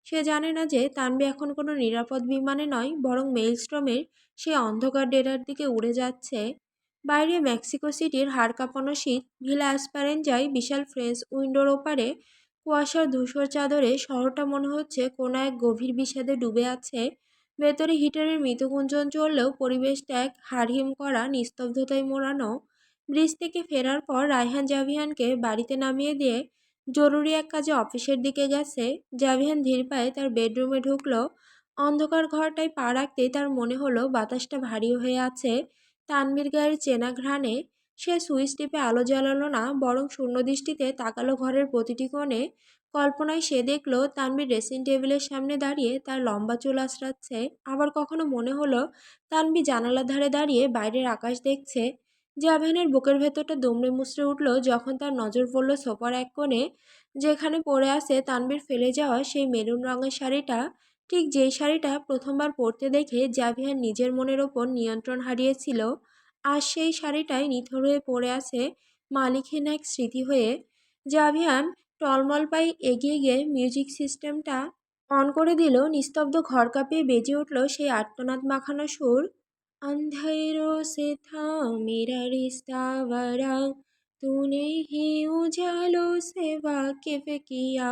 সে জানে না যে তানভি এখন কোনো নিরাপদ বিমানে নয়, বরং মেইলস্ট্রমের সেই অন্ধকার ডেরার দিকে উড়ে যাচ্ছে। বাইরে মেক্সিকো সিটির হাড় কাঁপানো শীত। ভিলা অ্যাসপারেঞ্জায় বিশাল ফ্রেঞ্চ উইন্ডোর ওপারে কুয়াশার ধূসর চাদরে শহরটা মনে হচ্ছে কোনো এক গভীর বিষাদে ডুবে আছে। ভেতরে হিটারের মৃদুগুঞ্জন চললেও পরিবেশটা এক হাড়হিম করা নিস্তব্ধতায় মোড়ানো। ব্রিজ থেকে ফেরার পর রায়হান জাভিয়ানকে বাড়িতে নামিয়ে দিয়ে জরুরি এক কাজে অফিসের দিকে গেছে। জাভিয়ান ধীর পায়ে তার বেডরুমে ঢুকলো। অন্ধকার ঘরটায় পা রাখতেই তার মনে হলো বাতাসটা ভারী হয়ে আছে তানভীর গায়ের চেনা ঘ্রাণে। সে সুইচ টিপে আলো জ্বালালো না, বরং শূন্য দৃষ্টিতে তাকালো ঘরের প্রতিটি কোণে। কল্পনায় সে দেখল তানভীর ড্রেসিং টেবিলের সামনে দাঁড়িয়ে তার লম্বা চুল আঁচড়াচ্ছে। আবার কখনো মনে হলো তানভী জানালার ধারে দাঁড়িয়ে বাইরের আকাশ দেখছে। জাভিয়ানের বুকের ভেতরটা দুমড়ে মুচড়ে উঠল যখন তার নজর পড়ল সোফার এক কোণে, যেখানে পড়ে আছে তানভীর ফেলে যাওয়া সেই মেরুন রঙের শাড়িটা। ঠিক যেই শাড়িটা প্রথমবার পরতে দেখে জাভিয়ান নিজের মনের ওপর নিয়ন্ত্রণ হারিয়েছিল, আজ সেই শাড়িটাই নিথর হয়ে পড়ে আছে মালিকহীন এক স্মৃতি হয়ে। জাভিয়ান টলমল পায়ে এগিয়ে গিয়ে মিউজিক সিস্টেমটা অন করে দিল। নিস্তব্ধ ঘর কাঁপিয়ে বেজে উঠল সেই আর্তনাদ মাখানো সুর। अंधेरों से था मेरा रिश्ता वरा, तूने ही उजालों से वाकिफ किया,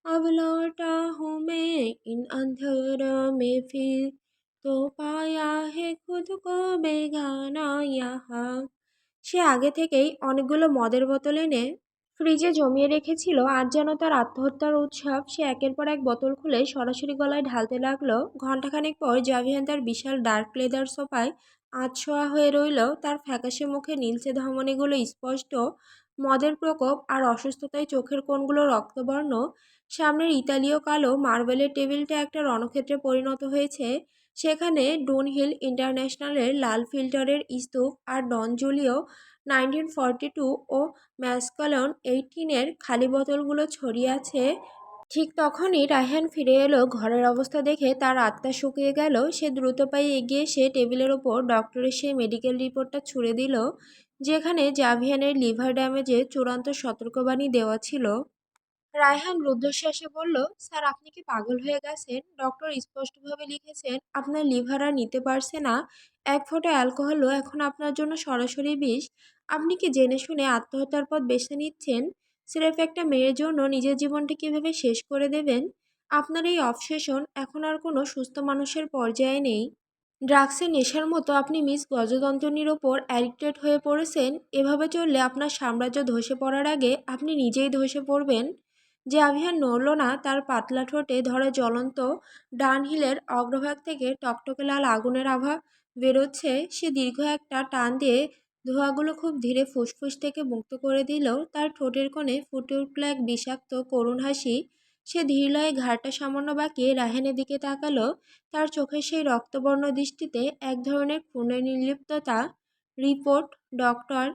अब लौटा हूँ मैं इन अंधेरों में फिर, तो पाया है खुद को बेगाना यहाँ। সে আগে থেকেই অনেকগুলো মদের বোতল এনে ফ্রিজে জমিয়ে রেখেছিল, আর যেন তার আত্মহত্যার উৎসব। সে একের পর এক বোতল খুলে সরাসরি গলায় ঢালতে লাগলো। ঘণ্টাখানেক পর জাভিয়ান তার বিশাল ডার্ক লেদার সোফায় আধশোয়া হয়ে রইল। তার ফ্যাকাশে মুখে নীলচে ধমনীগুলো স্পষ্ট, মদের প্রকোপ আর অসুস্থতায় চোখের কোণগুলো রক্তবর্ণ। সামনের ইতালীয় কালো মার্বেলের টেবিলটা একটা রণক্ষেত্রে পরিণত হয়েছে। সেখানে ডুনহিল ইন্টারন্যাশনালের লাল ফিল্টারের স্তূপ আর ডন জুলিও 1942 ও ম্যাসকলন 18-এর খালি বোতলগুলো ছড়িয়ে আছে। ঠিক তখনই রায়হান ফিরে এলো। ঘরের অবস্থা দেখে তার আত্মা শুকিয়ে গেল। সে দ্রুত পায়ে এগিয়ে এসে টেবিলের ওপর ডক্টরের সেই মেডিকেল রিপোর্টটা ছুঁড়ে দিল, যেখানে জাভিয়ানের লিভার ড্যামেজে চূড়ান্ত সতর্কবাণী দেওয়া ছিল। রায়হান রুদ্ধশ্বাসে বলল, স্যার, আপনি কি পাগল হয়ে গেছেন? ডক্টর স্পষ্টভাবে লিখেছেন আপনার লিভার আর নিতে পারছে না। এক ফোঁটা অ্যালকোহলও এখন আপনার জন্য সরাসরি বিষ। আপনি কি জেনে শুনে আত্মহত্যার পথ বেছে নিচ্ছেন? স্রেফ একটা মেয়ের জন্য নিজের জীবনটা কিভাবে শেষ করে দেবেন? আপনার এই অবসেশন এখন আর কোনো সুস্থ মানুষের পর্যায়ে নেই। ড্রাগসের নেশার মতো আপনি মিস গজতন্ত্রনীর ওপর অ্যাডিক্টেড হয়ে পড়েছেন। এভাবে চললে আপনার সাম্রাজ্য ধসে পড়ার আগে আপনি নিজেই ধসে পড়বেন। জাভিয়ার নড়ল না। তার পাতলা ঠোঁটে ধরে জ্বলন্ত ডানহিলের অগ্রভাগ থেকে টকটকে লাল আগুনের আভা বেরোচ্ছে। সে দীর্ঘ একটা টান দিয়ে ধোঁয়াগুলো খুব ধীরে ফুসফুস থেকে মুক্ত করে দিল। তার ঠোঁটের কোণে ফুটে উঠল এক বিষাক্ত করুণ হাসি। সে ধীরলয়ে ঘাড়টা সামান্য বাঁকিয়ে রায়হানের দিকে তাকালো। তার চোখের সেই রক্তবর্ণ দৃষ্টিতে এক ধরনের খুনের নির্লিপ্ততা। Report, doctor.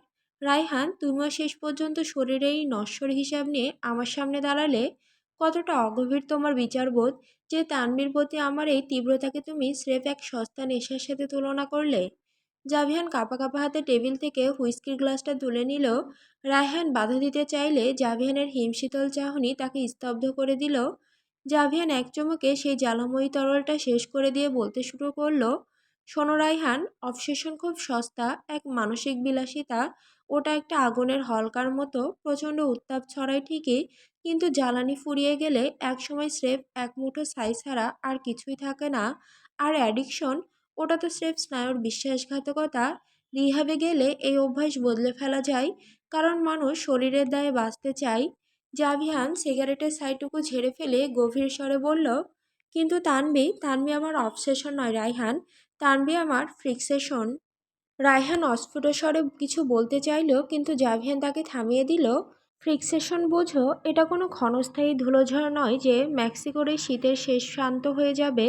রায়হান, তুমিও শেষ পর্যন্ত শরীরে এই নশ্বর হিসাব নিয়ে আমার সামনে দাঁড়ালে। কতটা অগভীর তোমার বিচারবোধ যে তানভীর প্রতি আমার এই তীব্রতাকে তুমি স্রেফ এক সস্তা নেশার সাথে তুলনা করলে। জাভিয়ান কাঁপা কাঁপা হাতে টেবিল থেকে হুইস্কির গ্লাসটা তুলে নিল। রায়হান বাধা দিতে চাইলে জাভিয়ানের হিমশীতল চাহনি তাকে স্তব্ধ করে দিল। জাভিয়ান এক চুমুকে সেই জ্বালাময়ী তরলটা শেষ করে দিয়ে বলতে শুরু করলো, শোনো রায়হান, অবসেশন খুব সস্তা এক মানসিক বিলাসিতা। ওটা একটা আগুনের হলকার মতো, প্রচণ্ড উত্তাপ ছড়ায় ঠিকই, কিন্তু জ্বালানি ফুরিয়ে গেলে একসময় স্রেফ এক মুঠো ছাই ছাড়া আর কিছুই থাকে না। আর অ্যাডিকশন, ওটা তো স্রেফ স্নায়ুর বিশ্বাসঘাতকতা। রিহাবে গেলে এই অভ্যাস বদলে ফেলা যায়, কারণ মানুষ শরীরের দায়ে বাঁচতে চায়। জাভিয়ান সিগারেটের ছাইটুকু ঝেড়ে ফেলে গভীর স্বরে বলল, কিন্তু তানভি, তানভি আমার অবসেশন নয় রায়হান, তানভি আমার ফিক্সেশন। রায়হান অস্ফুট স্বরে কিছু বলতে চাইল, কিন্তু জাভিয়ান তাকে থামিয়ে দিল। ফিক্সেশন বোঝো, এটা কোনো ক্ষণস্থায়ী ধুলোঝড় নয় যে মেক্সিকোর এই শীতের শেষ শান্ত হয়ে যাবে।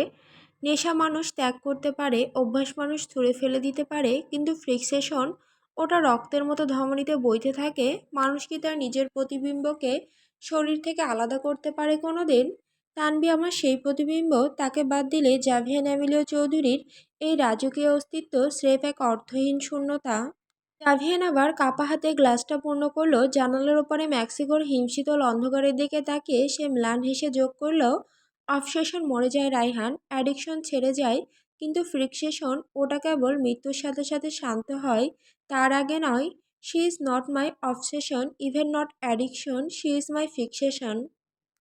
নেশা মানুষ ত্যাগ করতে পারে, অভ্যাস মানুষ ছুঁড়ে ফেলে দিতে পারে, কিন্তু ফিক্সেশন, ওটা রক্তের মতো ধমনীতে বইতে থাকে। মানুষ কি তার নিজের প্রতিবিম্বকে শরীর থেকে আলাদা করতে পারে কোনো দিন? তানভি আমার সেই প্রতিবিম্ব। তাকে বাদ দিলে জাভিয়ান এমিলিও চৌধুরীর এই রাজকীয় অস্তিত্ব স্রেফ এক অর্থহীন শূন্যতা। জাভিয়ান আবার কাপা হাতে গ্লাসটা পূর্ণ করলো। জানালার ওপারে মেক্সিকোর হিমশীতল অন্ধকারের দিকে তাকিয়ে সে ম্লান হেসে যোগ করলো, অবসেশন মরে যায় রায়হান, অ্যাডিকশন ছেড়ে যায়, কিন্তু ফিক্সেশন, ওটা কেবল মৃত্যুর সাথে সাথে শান্ত হয়, তার আগে নয়। She is not my obsession, even not addiction, she is my fixation.